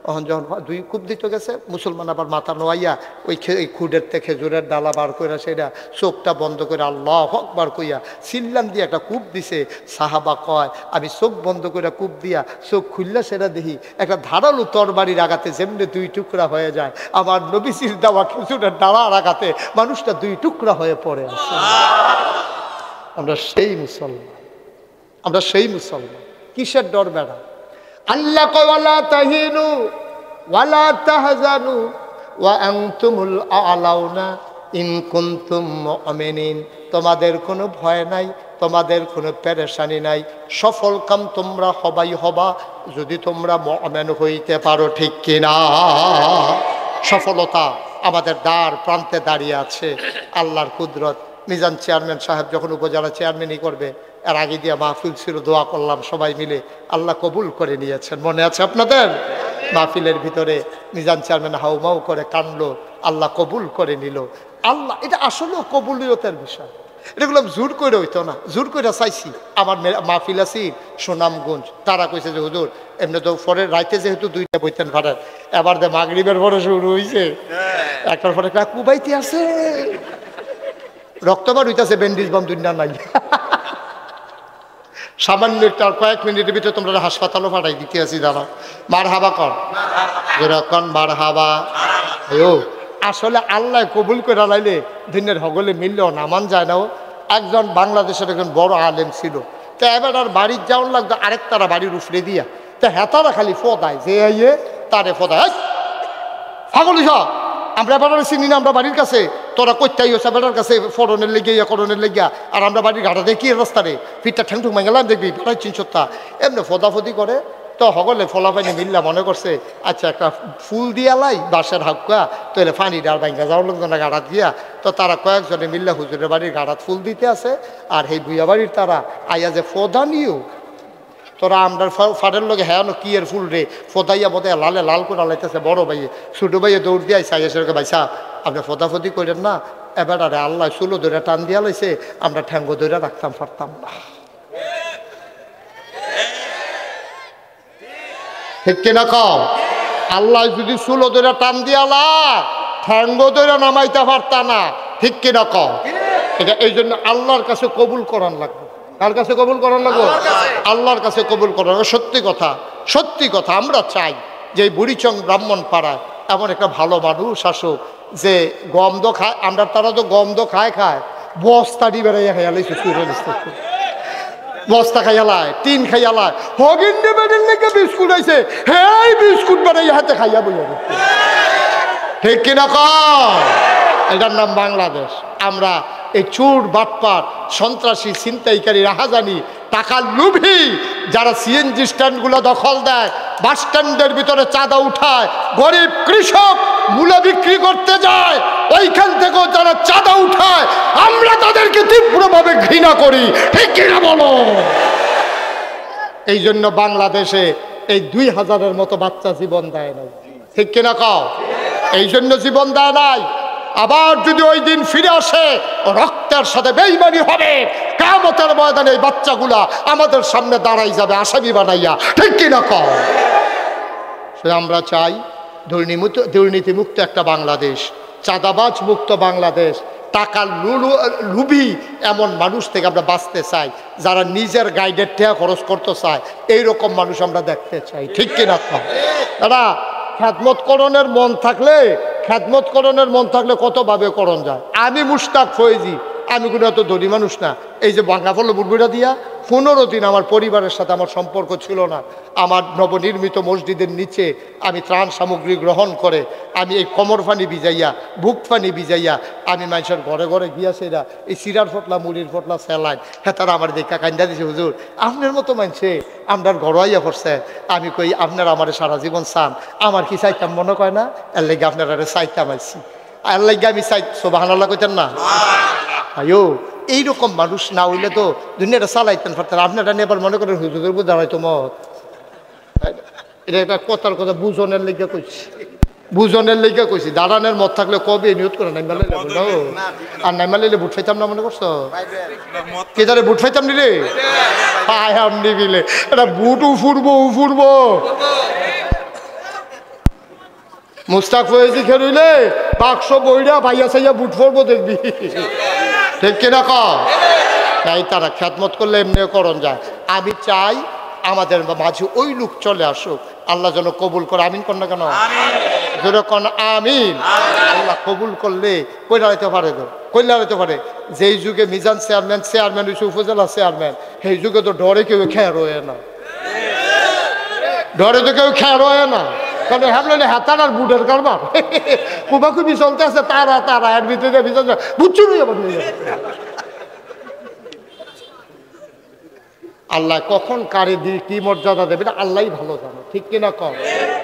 তখন যখন দুই কূপ দিতে গেছে, মুসলমান আবার মাথা নোয়াইয়া ওই খুঁড়ের থেকে খেজুরের ডালা বার করে সেটা চোখটা বন্ধ করে আল্লাহু আকবার কইয়া সিল্লাম দিয়ে একটা কূপ দিছে। সাহাবা কয়, আমি চোখ বন্ধ করে কূপ দিয়া চোখ খুললে সেটা দেখি একটা ধারালো তরবারির আঘাতে যেমনি দুই টুকরা হয়ে যায়, আমার নবীজির দেওয়া খেজুরের ডালার আঘাতে মানুষটা দুই টুকরা হয়ে পড়ে আছে। আমরা সেই মুসলমান, আমরা সেই মুসলমান। কিসের ডর বেড়া? আল্লাহ কয়, ওয়ালা তাহিনু ওয়ালা তাহজানু ওয়া আনতুমুল আ'লাউনা ইন কুনতুম মুমিনিন। তোমাদের কোনো ভয় নাই, তোমাদের কোনো পেরেশানি নাই, সফল কাম তোমরা হবাই হবা যদি তোমরা মুমিন হইতে পারো, ঠিক কিনা? সফলতা আমাদের দ্বার প্রান্তে দাঁড়িয়ে আছে। আল্লাহর কুদরত। মিজান চেয়ারম্যান সাহেব যখন উপজেলা চেয়ারম্যানই করবে, এর আগে দিয়ে মাহফিল ছিল, দোয়া করলাম সবাই মিলে, আল্লাহ কবুল করে নিয়েছেন। মনে আছে আপনাদের? মাহফিলের ভিতরে মিজান চেয়ারম্যান হাউমাউ করে কানলো, আল্লাহ কবুল করে নিল। আল্লাহ, এটা আসলেও কবুলিয়তের বিষয়। এগুলো জোর করে হইতো না, জোর করে চাইছি। আমার মাহফিল আছি সুনামগঞ্জ, তারা কইছে যে হুজুর এমনি তো পরে রাইতে যেহেতু দুইটা বইতেন পারেন, এবার যে মাগরিবের পরে শুরু হয়েছে, একটার পরে কুবাইতে আছে, রক্তবার হইতেছে, ব্যান্ডেজ বাম দুনিয়া নাই। সামান্য একটা কয়েক মিনিটের ভিতরে তোমরা হাসপাতালও পাঠাই দিতে আছি। দাঁড়া, মার হাবা কর, যেরকম মার হাবা। আসলে আল্লাহ কবুল করে লাইলে দিনের হগলে মিললেও নামান যায় না। একজন বাংলাদেশের একজন বড় আলেম ছিল, তো এবার আর বাড়ির যাওয়ার লাগতো আরেক তারা বাড়ির উফরে দিয়া, তো হেতারা খালি ফদায় যে ইয়ে তারে ফদায়, ফাগলি সব আমরা এবার চিনি না, আমরা বাড়ির কাছে, তোরা কইতাই হচ্ছে বেটার কাছে ফরনের লেগে ইয়া করণের লেগিয়া, আর আমরা বাড়ির ঘাটা দেখি রাস্তারে পিঠটা ঠ্যাং ঠুক মাঙ্গেলাম দেখবি বেটাই 300টা এমনি ফদাফদি করে। তো হগলে ফলাফাইনি মিল্লা মনে করছে আচ্ছা একটা ফুল দিয়া লাই বাঁশের হাক্কা, তো এলে ফানি ডাল ভাঙ্গা যাওয়ার লোক না গাড়াত গিয়া, তো তারা কয়েকজনে মিল্লা হুজুরের বাড়ির গাড়াত ফুল দিতে আছে। আর এই বুয়া বাড়ির তারা আইয়া যে ফদা নিও, তোরা আমরা ফাটের লোকে হ্যাঁ কি এর ফুল রে ফদাইয়া বোধহয় লালে লাল করে লাইতেছে। বড় ভাইয়ে ছোটো ভাইয়ে দৌড় দিয়ে আইসা এসে ভাই সাহ আপনি ফদাফদি করেন না, এবার আরে আল্লাহ চুলো ধরে টান দিয়া লাইছে, আমরা ঠ্যাঙ্গ ধরে রাখতাম পারতাম না। ঠিক কিনা কও? আল্লাহ যদি চুলো ধরে টান দিয়ালা ঠ্যাঙ্গ ধরে নামাইতে পারতা না, ঠিক কিনা কও? এটা এই জন্য আল্লাহর কাছে কবুল করার লাগবে। কার কাছে কবুল করার লাগবে? আল্লাহর কাছে কবুল করার। সত্যি কথা, সত্যি কথা, আমরা চাই যে এই বুড়িচং ব্রাহ্মণ পাড়ায় এমন একটা ভালো মানুষ আসুক যে গন্ধ খায়। আমরা তারা তো গন্ধ খায় খায় বস্তাটি বেড়াইয়া খাইয়ালাইছে, বস্তা খাইয়ালায়, টিন খাইয়ালায়, হগিন্ডে বেড়ের লেগে বিস্কুট আইছে, হ্যাঁ বিস্কুট বেড়াইয়া হাতে খাইয়া বইয়া, ঠিক কিনা কম? এটার নাম বাংলাদেশ। আমরা এই চোর বাটপার সন্ত্রাসী ছিনতাইকারী রাহাজানি টাকার লোভী যারা সিএনজি স্ট্যান্ডগুলো দখল দেয়, বাস স্ট্যান্ডের ভিতরে চাঁদা উঠায়, গরিব কৃষক মূলা বিক্রি করতে যায়, ওইখান থেকেও যারা চাঁদা উঠায়, আমরা তাদেরকে তীব্রভাবে ঘৃণা করি। ঠিক কিনা বলো? এই জন্য বাংলাদেশে এই 2000-এর মতো বাচ্চা জীবন দেয় নাই। ঠিক কিনা কও? এই জন্য জীবন দেয় নাই। আবার যদি ওই দিন ফিরে আসে, রক্তের সাথে বেঈমানি হবে। কিয়ামতের ময়দানে এই বাচ্চাগুলা আমাদের সামনে দাঁড়াই যাবে আসামি বানাইয়া। ঠিক কিনা কও? আমরা চাই দুর্নীতিমুক্ত একটা বাংলাদেশ, চাঁদাবাজ মুক্ত বাংলাদেশ, টাকার লুবি এমন মানুষ থেকে আমরা বাঁচতে চাই, যারা নিজের গাইডের টাকা খরচ করতে চায়, এইরকম মানুষ আমরা দেখতে চাই। ঠিক কিনা কও? দাদা, খ্যাদমতকরণের মন থাকলে কতভাবে করণ যায়। আমি মুশতাক ফয়েজি, আমি কোনো এত ধনী মানুষ না। এই যে বাঙ্গা ফল বুড়বুড়া দিয়া 15 দিন আমার পরিবারের সাথে আমার সম্পর্ক ছিল না। আমার নবনির্মিত মসজিদের নিচে আমি ত্রাণ সামগ্রী গ্রহণ করে আমি এই কোমর ফানি ভিজাইয়া, বুক ফানি ভিজাইয়া আমি মানুষের ঘরে ঘরে গিয়াছেরা এই সিরার ফটলা, মুড়ির ফটলা, স্যালাইন, হ্যাঁ তারা আমার দেখা কান্দা দিছে, হুজুর আপনার মতো মানুষে আপনার ঘরোয়াইয়া পড়ছে। আমি কই আপনারা আমার সারা জীবন চান, আমার কি চাইতাম মনে কয় না? এর লেগে আপনারা চাইতাম আইছি, এর লেগে আমি চাই। সুবহানাল্লাহ কইতেন না? আয়ো, এইরকম মানুষ না হইলে তো দুনিয়াটা চালাইতেন পারতেন। আপনারা নিয়ে আবার মনে করেন হুজুরের বুঝা হয়তো মত, এটা একটা কথার কথা বুঝনের লেগে কইছি, বুঝনের লেগে কইছি। দাঁড়ানোর মত থাকলে কবে নিয়ত করে নাই মালাইলে আর নাই মালাইলে বুট ফাইতাম না মনে করছো? কে জানে বুট ফাইতাম নিলে হায় আমনি বিলে এটা বুট উফুরবো মুস্তাক ফয়েজি খেলুইলে বাক্স বইরা ভাইয়া সাইয়া বুট ফরবো দেখবি। ঠিক কিনা কও? তাই তারা খ্যাতমত করলে এমনি করণ যায়। আমি চাই আমাদের মাঝে ওই লোক চলে আসুক, আল্লাহ যেন কবুল করে। আমিন কর না কেন? যেরকম আমিন। আল্লাহ কবুল করলে কইলা হইতে পারে, তো কইলা হইতে পারে। যেই যুগে মিজান চেয়ারম্যান হয়েছে উপজেলা চেয়ারম্যান, সেই যুগে তো ডরে কেউ খেয়ার হয় না, ডরে তো কেউ খেয়ার হয় না। কারণ হ্যাঁ হাতার আর বুটের কারবার কুবাকুবি চলতে আছে, তারা এর ভিতরে বুঝছো আল্লাহ কখন কারে দিয়ে কি মর্যাদা দেবে আল্লাহ ভালো জানে। ঠিক কিনা কম?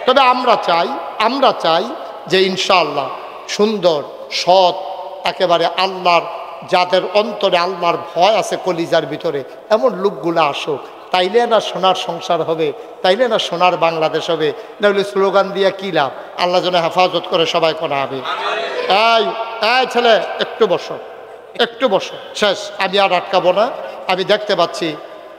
তবে আমরা চাই যে ইনশাআল্লাহ সুন্দর সৎ একেবারে আল্লাহর, যাদের অন্তরে আল্লাহর ভয় আছে কলিজার ভিতরে, এমন লোকগুলো আসুক। তাইলে না সোনার সংসার হবে, তাইলে না সোনার বাংলাদেশ হবে। নাহলে স্লোগান দিয়া কি লাভ? আল্লাহ যেন হেফাজত করে সবাই করা হবে। এই ছেলে একটু বসো, শেষ। আমি আর আটকাবো না। আমি দেখতে পাচ্ছি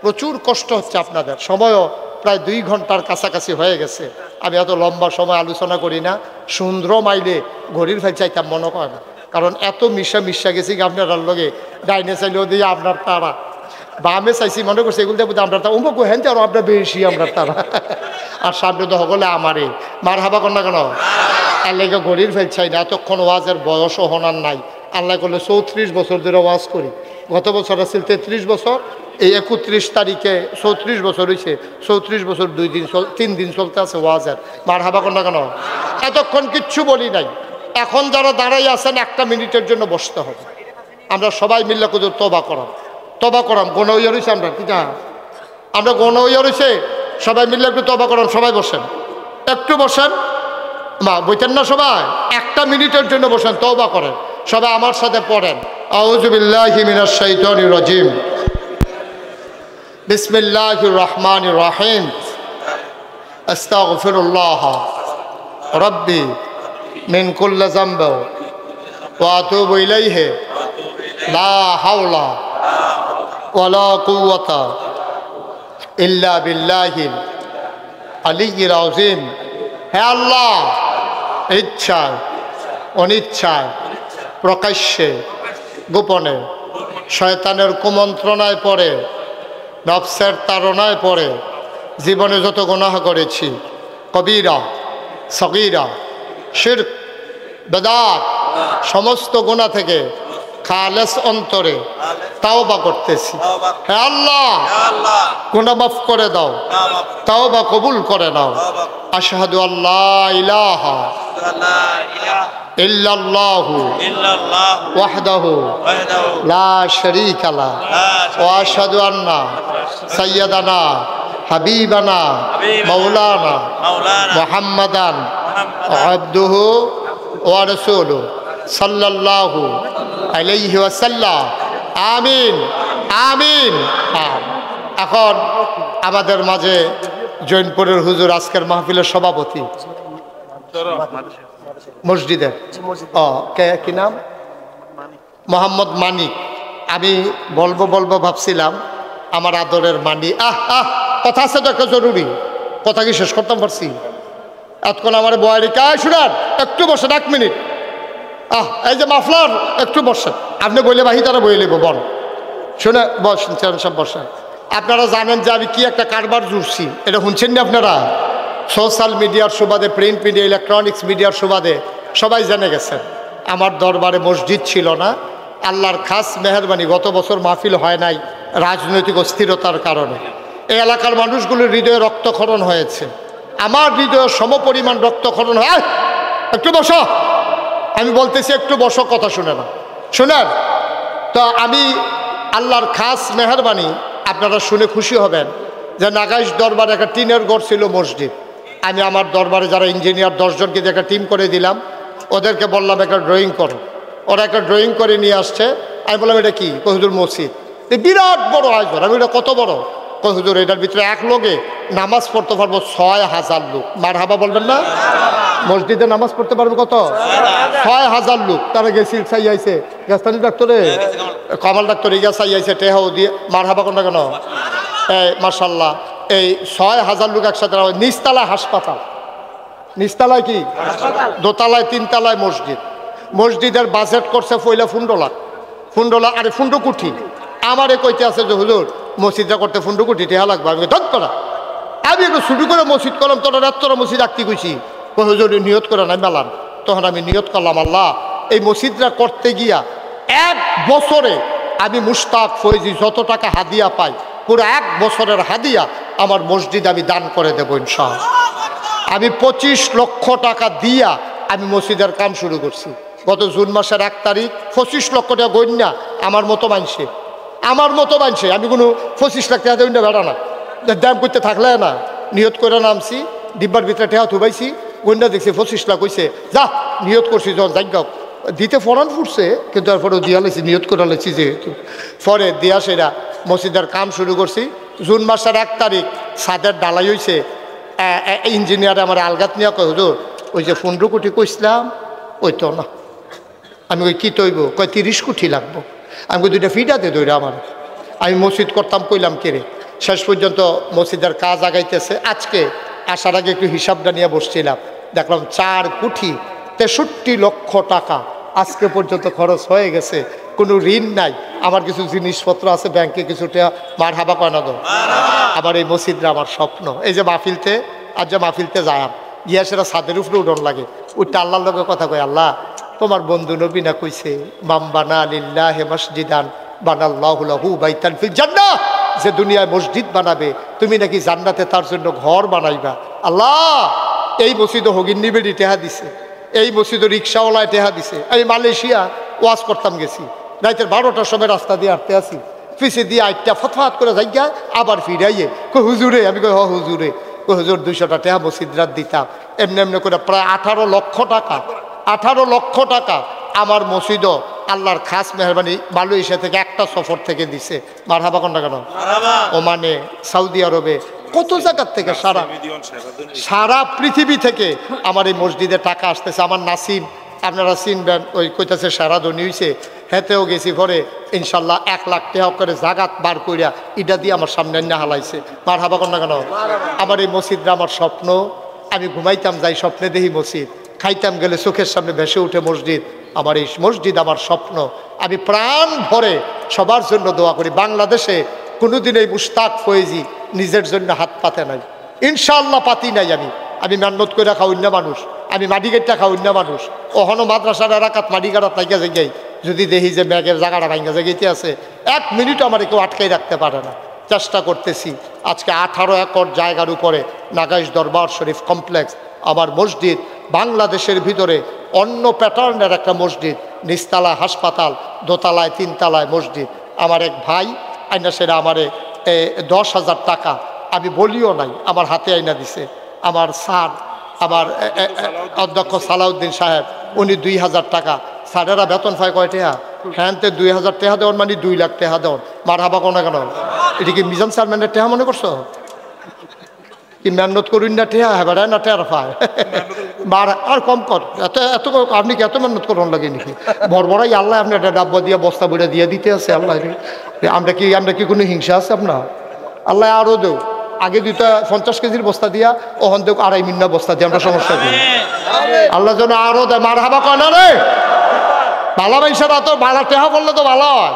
প্রচুর কষ্ট হচ্ছে আপনাদের, সময়ও প্রায় 2 ঘন্টার কাছাকাছি হয়ে গেছে। আমি এত লম্বা সময় আলোচনা করি না। সুন্দর মাইলে ঘড়ির ফেল চাইতাম মনে হয় না, কারণ এত মিশা গেছি আপনার লগে। ডাইনে চাইলেও দিয়ে আপনার তারা, বামে চাইছি মনে করছি এগুলো দেবো আমরা তা উমুক হেন আরো আপনার বেশি আমরা তারা, আর সামনে তো হলে আমারে মার হাবা কর না কেন? আর লেগে ঘড়ির ফেল চাই না। এতক্ষণ ওয়াজের বয়সও হনার নাই। আল্লাহ করলে 34 বছর ধরে ওয়াজ করি। গত বছর আসছিল 33 বছর, এই 31 তারিখে 34 বছর হয়েছে। 34 বছর 3 দিন চলতে আছে ওয়াজের। মার হাবা কর না কেন? এতক্ষণ কিচ্ছু বলি নাই। এখন যারা দাঁড়াই আছেন 1 মিনিটের জন্য বসতে হবে। আমরা সবাই মিল্লা কুদুর তবা করাম গণ হইয়া রয়েছে। আমরা গণ হইয়া রয়েছে, সবাই মিলে একটু তবা করাম। সবাই বসেন, একটু বসেন। মা বইতেন না সবাই? 1 মিনিটের জন্য বসেন, তওবা করেন। সবাই আমার সাথে পড়েন, আউযু বিল্লাহি মিনাশ শাইতানির রাজিম, বিসমিল্লাহির রহমানির রহিম, আস্তাগফিরুল্লাহ রাব্বি মিন কুল্লি যামবি ওয়া আতুবু ইলাইহি লা হাওলা ওয়ালা কুওয়াতা ইল্লা বিল্লাহিল আলিয়্যিল আযীম। হে আল্লাহ, ইচ্ছায় অনিচ্ছায় প্রকাশ্যে গোপনে শয়তানের কুমন্ত্রণায় পড়ে, নফসের তাড়নায় পড়ে জীবনে যত গুনাহ করেছি, কবিরা সগীরা শিরক বেদাত, সমস্ত গুনাহ থেকে খালেস অন্তরে তাওবা করতেছি। হে আল্লাহ, গুনাহ মাফ করে দাও, তাওবা কবুল করে নাও। আশহাদু আল্লা ইলাহা ইল্লাল্লাহু ওয়াহদাহু লা শারীকা লাহু ওয়া আশহাদু আন্না সাইয়্যিদানা হাবিবানা মাওলানা মুহাম্মাদান আবদুহু ওয়া রাসূলুহু সাল্লাল্লাহু আলাইহি ওয়াসাল্লাম। আমিন আমিন। এখন আমাদের মাঝে জৈনপুরের হুজুর আজকের মাহফিলের সভাপতি মসজিদের কি নাম? মোহাম্মদ মানিক। আমি বলবো ভাবছিলাম আমার আদরের মানি। কথা আছে তো একটা জরুরি কথা, কি শেষ করতাম পারছি? এতক্ষণ আমার বয়ারি কায় শুনার একটু বসেন 1 মিনিট। এই যে মাফলার একটু বসেন, আপনি বইলে বাহি তারা বই লিব বল শুনে বসেন, সব বসেন। আপনারা জানেন যে আমি কি একটা কারবার জুড়ছি, এটা শুনছেন না আপনারা? সোশ্যাল মিডিয়ার সুবাদে, প্রিন্ট মিডিয়া, ইলেকট্রনিক্স মিডিয়ার সুবাদে সবাই জেনে গেছেন আমার দরবারে মসজিদ ছিল না। আল্লাহর খাস মেহরবানি গত বছর মাহফিল হয় নাই রাজনৈতিক অস্থিরতার কারণে। এই এলাকার মানুষগুলোর হৃদয়ে রক্তক্ষরণ হয়েছে, আমার হৃদয়ে সমপরিমাণ রক্তক্ষরণ হয়। একটু বসো, আমি বলতেছি একটু বসো, কথা শুনে না শোনেন তো। আমি আল্লাহর খাস মেহরবানি, আপনারা শুনে খুশি হবেন যে নাগাইশ দরবারে একটা টিনের ঘর ছিল মসজিদ। আমি আমার দরবারে যারা ইঞ্জিনিয়ার 10 জনকে একটা টিম করে দিলাম, ওদেরকে বললাম একটা ড্রয়িং করো। ওরা একটা ড্রয়িং করে নিয়ে আসছে। আমি বললাম এটা কি? হুজুর মসজিদ। বিরাট বড় আয়োজন। আমি এটা কত বড়? হুজুর এটার ভিতরে এক লোকে নামাজ পড়তে পারবো 6000 লোক। মারহাবা বলবেন না? মসজিদে নামাজ পড়তে পারবো কত? 6000 লোক। তারা গেছিল চাইয়াইছে গাছতানি ডাক্তারে, কমাল ডাক্তার ইগা চাইয়াইছে টেহাও দিয়ে। মারহাবা কোনটা কেন? এই মাশাল্লাহ, এই 6000 লোক একসাথে। নিচতলায় হাসপাতাল, নিচতলায় কি দোতলায় 3 তলায় মসজিদ। মসজিদের বাজেট করছে পয়লা 15 লাখ। 15 লাখ আরে 15 কোটি। আমারে কইতে আছে যে হুজুর মসজিদটা করতে 15 কোটি টাকা লাগবে। আমি ধর করা, আমি একটু শুরু করে মসজিদ করলাম। তোরা রাত্তরা মসজিদ আঁকতে কইছি, হুজুর নিয়ত করে নাই মেলান। তখন আমি নিয়ত করলাম আল্লাহ এই মসজিদটা করতে গিয়া 1 বছরে আমি মুশতাক ফৈজি যত টাকা হাদিয়া পাই পুরো 1 বছরের হাদিয়া আমার মসজিদ আমি দান করে দেবো ইনশাআল্লাহ। আমি 25 লক্ষ টাকা দিয়া আমি মসজিদের কাম শুরু করছি। গত জুন মাসের 1 তারিখ 25 লক্ষ টাকা গণ্যা আমার মতো মানছে, আমার মতো মানছে। আমি কোনো 25 লাখ টাকা গণ্যা বেড়া না, দাম করতে থাকলে না। নিয়ত করে নামছি, ডিব্বার ভিতরে টেহা থুবাইছি, গণ্যা দেখছি 25 লাখ হয়েছে। যা নিয়ত করছি যখন যাই দিতে ফরান ফুটছে, কিন্তু তারপরেও দিয়া লেছি, নিয়ত করে লেছি যেহেতু। পরে দিয়া সেরা মসজিদের কাম শুরু করছি। জুন মাসের 1 তারিখ ছাদের ডালাই হয়েছে। ইঞ্জিনিয়ার আমার আলগাত নিয়ে কয় হুজুর ওই যে 15 কোটি কইছিলাম ওই তো না। আমি ওই কী তৈব? কয় 30 কোটি লাগবো। আমি কই 2টা ফিটাতে দৌড়া আমার। আমি মসজিদ করতাম, কইলাম কেড়ে। শেষ পর্যন্ত মসজিদের কাজ আগাইতেছে। আজকে আসার আগে একটু হিসাবটা নিয়ে বসছিলাম, দেখলাম 4 কোটি 63 লক্ষ টাকা আজকে পর্যন্ত খরচ হয়ে গেছে। কোনো ঋণ নাই। আমার কিছু জিনিসপত্র আছে ব্যাংকে, কিছুটা মারহাবা কয় না। আমার এই মসজিদটা আমার স্বপ্ন। এই যে মাহফিলতে, আর যে মাহফিলতে যায় গিয়া সেটা ছাদের উপরে উঠন লাগে, ওইটা আল্লাহর লগে কথা কয়, আল্লাহ তোমার বন্ধু নবী না কইছে মামবানা লিল্লাহি মসজিদান বানাল্লাহু লাহু বাইতান ফিল জান্নাহ, যে দুনিয়ায় মসজিদ বানাবে তুমি নাকি জান্নাতে তার জন্য ঘর বানাইবা। আল্লাহ এই মসজিদে হগিন্নি বেড়ি টেহা দিছে, এই মসজিদে রিক্সাওয়ালায় টেহা দিছে। আমি মালয়েশিয়া ওয়াজ করতাম গেছি, রাতের 12টার সময় রাস্তা দিয়ে হাঁটতে আসি, পিছিয়ে দিয়ে আইটা ফতফাত করে যাইয়া আবার ফিরাইয়ে কই হুজুরে। আমি কই হ হুজুরে। কই হুজুর 200টা টেহা মসজিদ রাত দিতাম। এমনি এমনি করে প্রায় 18 লক্ষ টাকা, 18 লক্ষ টাকা আমার মসজিদও আল্লাহর খাস মেহরবানি মালয়েশিয়া থেকে একটা সফর থেকে দিছে। মারহাবা কোনটা কেন? ওমানে, সৌদি আরবে, কত জায়গার থেকে সারা পৃথিবী থেকে আমার এই মসজিদে টাকা আসতেছে। আমার নাসিম আপনারা চিনবেন, ওই কইতাছে সারা ধনী হয়েছে, হেতেও গেছি। পরে ইনশাল্লাহ 1 লাখ টাকা করে জাগাত বার করিয়া ইটা দিয়ে আমার সামনে না হালাইছে। মারহাবা কোনটা কেন? আমার এই মসজিদটা আমার স্বপ্ন। আমি ঘুমাইতাম যাই স্বপ্নে দেখি মসজিদ, খাইতাম গেলে চোখের সামনে ভেসে উঠে মসজিদ। আমার এই মসজিদ আমার স্বপ্ন। আমি প্রাণ ভরে সবার জন্য দোয়া করি। বাংলাদেশে কোনোদিন এই মুশতাক ফয়েজি নিজের জন্য হাত পাতে নাই, ইনশাআল্লাহ পাতি নাই। আমি মেহনত করে রাখা অন্য মানুষ, আমি মাটিগাড়টা খাওয়া অন্য মানুষ। ওখানো মাদ্রাসার এলাকাত মাটিগাড়াত নাইকা জায়গায় যদি দেখি যে ব্যাগের জায়গাটা ভাঙ্গা জায়গাতে আছে, 1 মিনিট আমার কেউ আটকাই রাখতে পারে না। চেষ্টা করতেছি। আজকে 18 একর জায়গার উপরে নাগাইশ দরবার শরীফ কমপ্লেক্স আমার মসজিদ। বাংলাদেশের ভিতরে অন্য প্যাটার্নের একটা মসজিদ, নিচতলায় হাসপাতাল, দোতলায় তিনতলায় মসজিদ। আমার এক ভাই আইনা সেটা আমারে 10,000 টাকা, আমি বলিও নাই, আমার হাতে আইনা দিছে। আমার স্যার, আমার অধ্যক্ষ সালাউদ্দিন সাহেব, উনি 2,000 টাকা। স্যারেরা বেতন পায় কয় টাকা? হ্যাঁ, 2,000 টাকা দেওয়ার মানে 2 লাখ টাকা দেওয়ার। মার হাবা কোনো কেন? এটা কি মিজান চেয়ারম্যানের টাকা মনে করছো? কি মেহনত করুন না টেহা হেবারে না টের পায়? বার আর কম কর, এত এত আপনি কি এত মেহনত করুন লাগে নাকি? বড়বড়াই আল্লাহ আপনি একটা ডাব্বা দিয়ে বস্তা বইটা দিয়ে দিতে আছে আল্লাহ। আমরা কি কোনো হিংসা আছে আপনার? আল্লাহ আরও দেও, আগে 50 কেজির বস্তা দিয়া, ওখান দেখ 2.5 মিন্না বস্তা দিয়ে, আমরা সমস্যা করি। আল্লাহ যেন আরও দেয়। মার হাবা কয় না রে? বালা মাইসের এত বালা টেহা বললে তো ভালো হয়।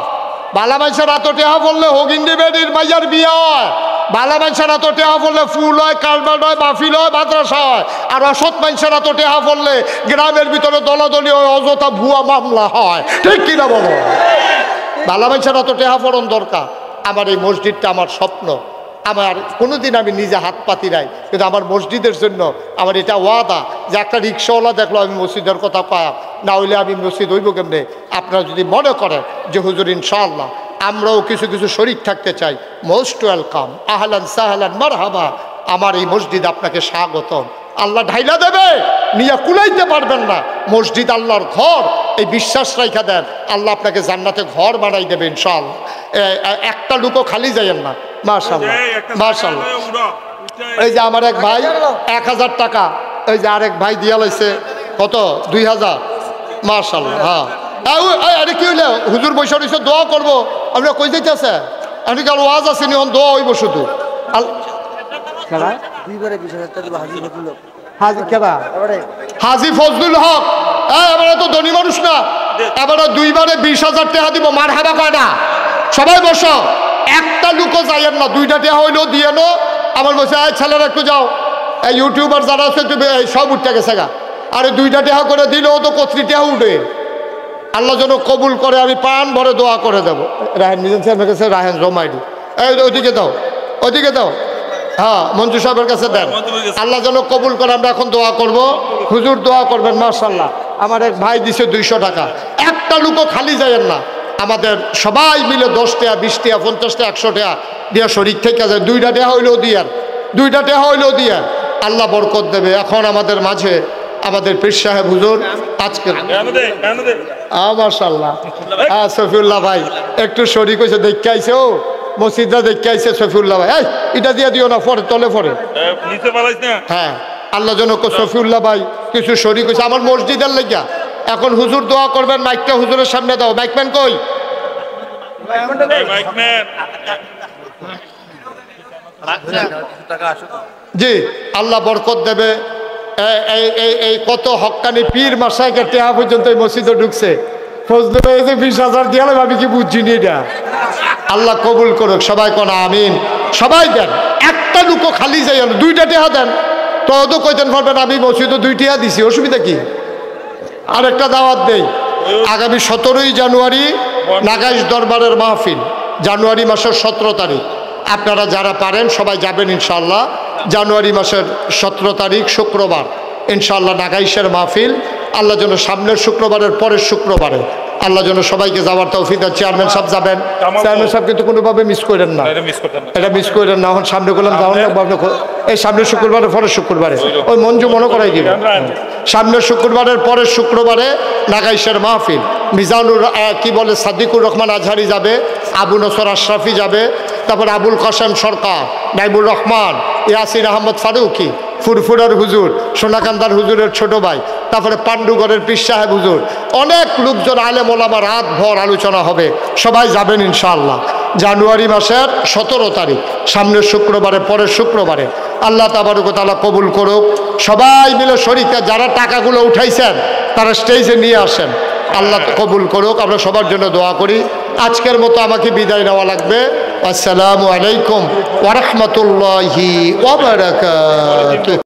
বালা মাইসের এত টেহা বললে হগিন্দি বেডির মাইয়ার বিয়ে হয়। বালা মানুষের এত টেহা পড়লে ফুল হয়, কারবার হয়, মাহফিল হয়, মাদ্রাসা হয়। আর অসৎ মানুষের এত টেহা পড়লে গ্রামের ভিতরে দলাদলি হয়, অযথা ভুয়া মামলা হয়। ঠিক কিনা বলো? বালা মানুষের এত টেহা পড়ন দরকার। আমার এই মসজিদটা আমার স্বপ্ন। আমার কোনোদিন আমি নিজে হাত পাতি নাই, কিন্তু আমার মসজিদের জন্য আমার এটা ওয়াদা যে একটা রিক্সাওয়ালা দেখলো আমি মসজিদের কথা পায়াম, না হইলে আমি মসজিদ হইব কেমনে? আপনারা যদি মনে করেন যে হুজুর ইনশাআল্লাহ আমরাও কিছু কিছু শরীক থাকতে চাই, মোস্ট ওয়েলকাম, আহলান সাহলান মারহাবা। আমার এই মসজিদ আপনাকে স্বাগতম। আল্লাহ ঢাইলা দেবে, নিয়ে কুলাইতে পারবেন না। মসজিদ আল্লাহর ঘর, এই বিশ্বাস রাইখা দেন, আল্লাহ আপনাকে জান্নাতে ঘর বানাই দেবে ইনশাআল্লাহ। একটা লুকও খালি যাইয়েন না। মাশাআল্লাহ মাশাআল্লাহ। এই যে আমার এক ভাই 1000 টাকা, এই যে আরেক ভাই দিয়া লাইছে কত? 2000। মাশাআল্লাহ। হ্যাঁ, আরে কি হইলে হুজুর বৈশা রয়েছে, দোয়া করবো। আপনারা কই যাইতেছে? আপনি কাল ওয়াজ আছে নি, দোয়া হইব শুধু। হাজি ফজলুল হক, এবারে তো ধনী মানুষ না, এবারে 2বারে 20,000 টাকা দিব। মার হাবা কয় না? সবাই বসো, একটা লুকো যাইয়েন না, 2টা টাকা হইলেও দিয়ে নো। আমার বসে ছেলেরা একটু যাও, এই ইউটিউবার যারা আছে সব উঠতে গেছে গা। আরে 2টা টাকা করে দিলেও তো 30 টাকা উঠে। আল্লাহ যেন কবুল করে, আমি প্রাণ ভরে দোয়া করে দেবো। রাহেন মিজান সাহেবের কাছে, রাহেন জমাইডি, এই ওইদিকে দাও, ওইদিকে দাও। হ্যাঁ, মঞ্জু সাহেবের কাছে দেন। আল্লাহ যেন কবুল করে, আমরা এখন দোয়া করব। হুজুর দোয়া করবেন। মাশাআল্লাহ। আমার এক ভাই দিছে 200 টাকা। একটা লুকও খালি যায়েন না। আমাদের সবাই মিলে 10 টাকা, 20 টাকা, 50 টাকা, 100 টাকা দিয়া শরীর থেকে যায়। 2টা টাকা হইলেও দিয়ার, 2টা টাকা হইলেও দিয়ার, আল্লাহ বরকত দেবে। এখন আমাদের মাঝে আমাদের পীর সাহেব হুজুর আজকে মাশাআল্লাহ। হ্যাঁ, সফিউল্লাহ ভাই একটু শরীক হয়েছে, দেখে আইছে। ও মসজিদটা দেখে আইছে সফিউল্লাহ ভাই। এই এটা দিয়ে দিও না, পরে তলে পরে। হ্যাঁ, আল্লাহ যেন সফিউল্লাহ ভাই কিছু শরীক হয়েছে আমার মসজিদের লাগিয়া। এখন হুজুর দোয়া করবেন। মাইকটা হুজুরের সামনে দাও। মাইকম্যান কই? জি, আল্লাহ বরকত দেবে। এই কত হক্কানি পীর মাসায়েকের টেহা পর্যন্ত এই মসজিদে ঢুকছে। ফজলু ভাই 20,000 দিয়ে আমি কি বুঝছি নি এটা। আল্লাহ কবুল করুক। সবাই কোন আমিন। সবাই দেন, একটা লুকো খালি যাই। 2টা টেহা দেন তো তো কইতেন পারবেন আমি মসজিদে 2 টেহা দিছি, অসুবিধা কি? আর একটা দাওয়াত দেই, আগামী 17ই জানুয়ারি নাগাইশ দরবারের মাহফিল, জানুয়ারি মাসের 17 তারিখ। আপনারা যারা পারেন সবাই যাবেন ইনশাআল্লাহ। জানুয়ারি মাসের 17 তারিখ শুক্রবার ইনশাআল্লাহ নাগাইশের মাহফিল। আল্লাহ যেন সামনের শুক্রবারের পরের শুক্রবারে আল্লাহ যেন সবাইকে যাওয়ার তৌফিক দেন। চেয়ারম্যান সাহেব যাবেন, চেয়ারম্যান সাহেব কিন্তু কোনোভাবে মিস করেন না, এটা মিস করেন না। এখন সামনে করলাম যাওয়ার লাগবে, এই সামনের শুক্রবারের পরের শুক্রবারে ওই মঞ্জু মনে করাই দিবেন। সামনের শুক্রবারের পরের শুক্রবারে নাগাইশের মাহফিল। মিজানুর কি বলে সাদিকুর রহমান আজহারি যাবে, আবু নসর আশরাফি যাবে, তারপর আবুল কাসেম সরকার, নাইবুর রহমান, ইয়াসির আহমদ ফারুকি, ফুরফুরার হুজুর, সোনাকান্দার হুজুরের ছোট ভাই, তারপরে পাণ্ডুগড়ের পীর সাহেব হুজুর, অনেক লোকজন আলেম ওলামা, রাত ভর আলোচনা হবে। সবাই যাবেন ইনশাআল্লাহ। জানুয়ারি মাসের 17 তারিখ সামনের শুক্রবারে পরের শুক্রবারে। আল্লাহ তাবারক ওয়া তাআলা কবুল করুক। সবাই মিলে শরীকে যারা টাকাগুলো উঠাইছেন তারা স্টেজে নিয়ে আসেন। আল্লাহ কবুল করুক। আমরা সবার জন্য দোয়া করি। আজকের মতো আমাকে বিদায় নেওয়া লাগবে। আসসালামু আলাইকুম ওয়া রাহমাতুল্লাহি ওয়া বারাকাতুহু।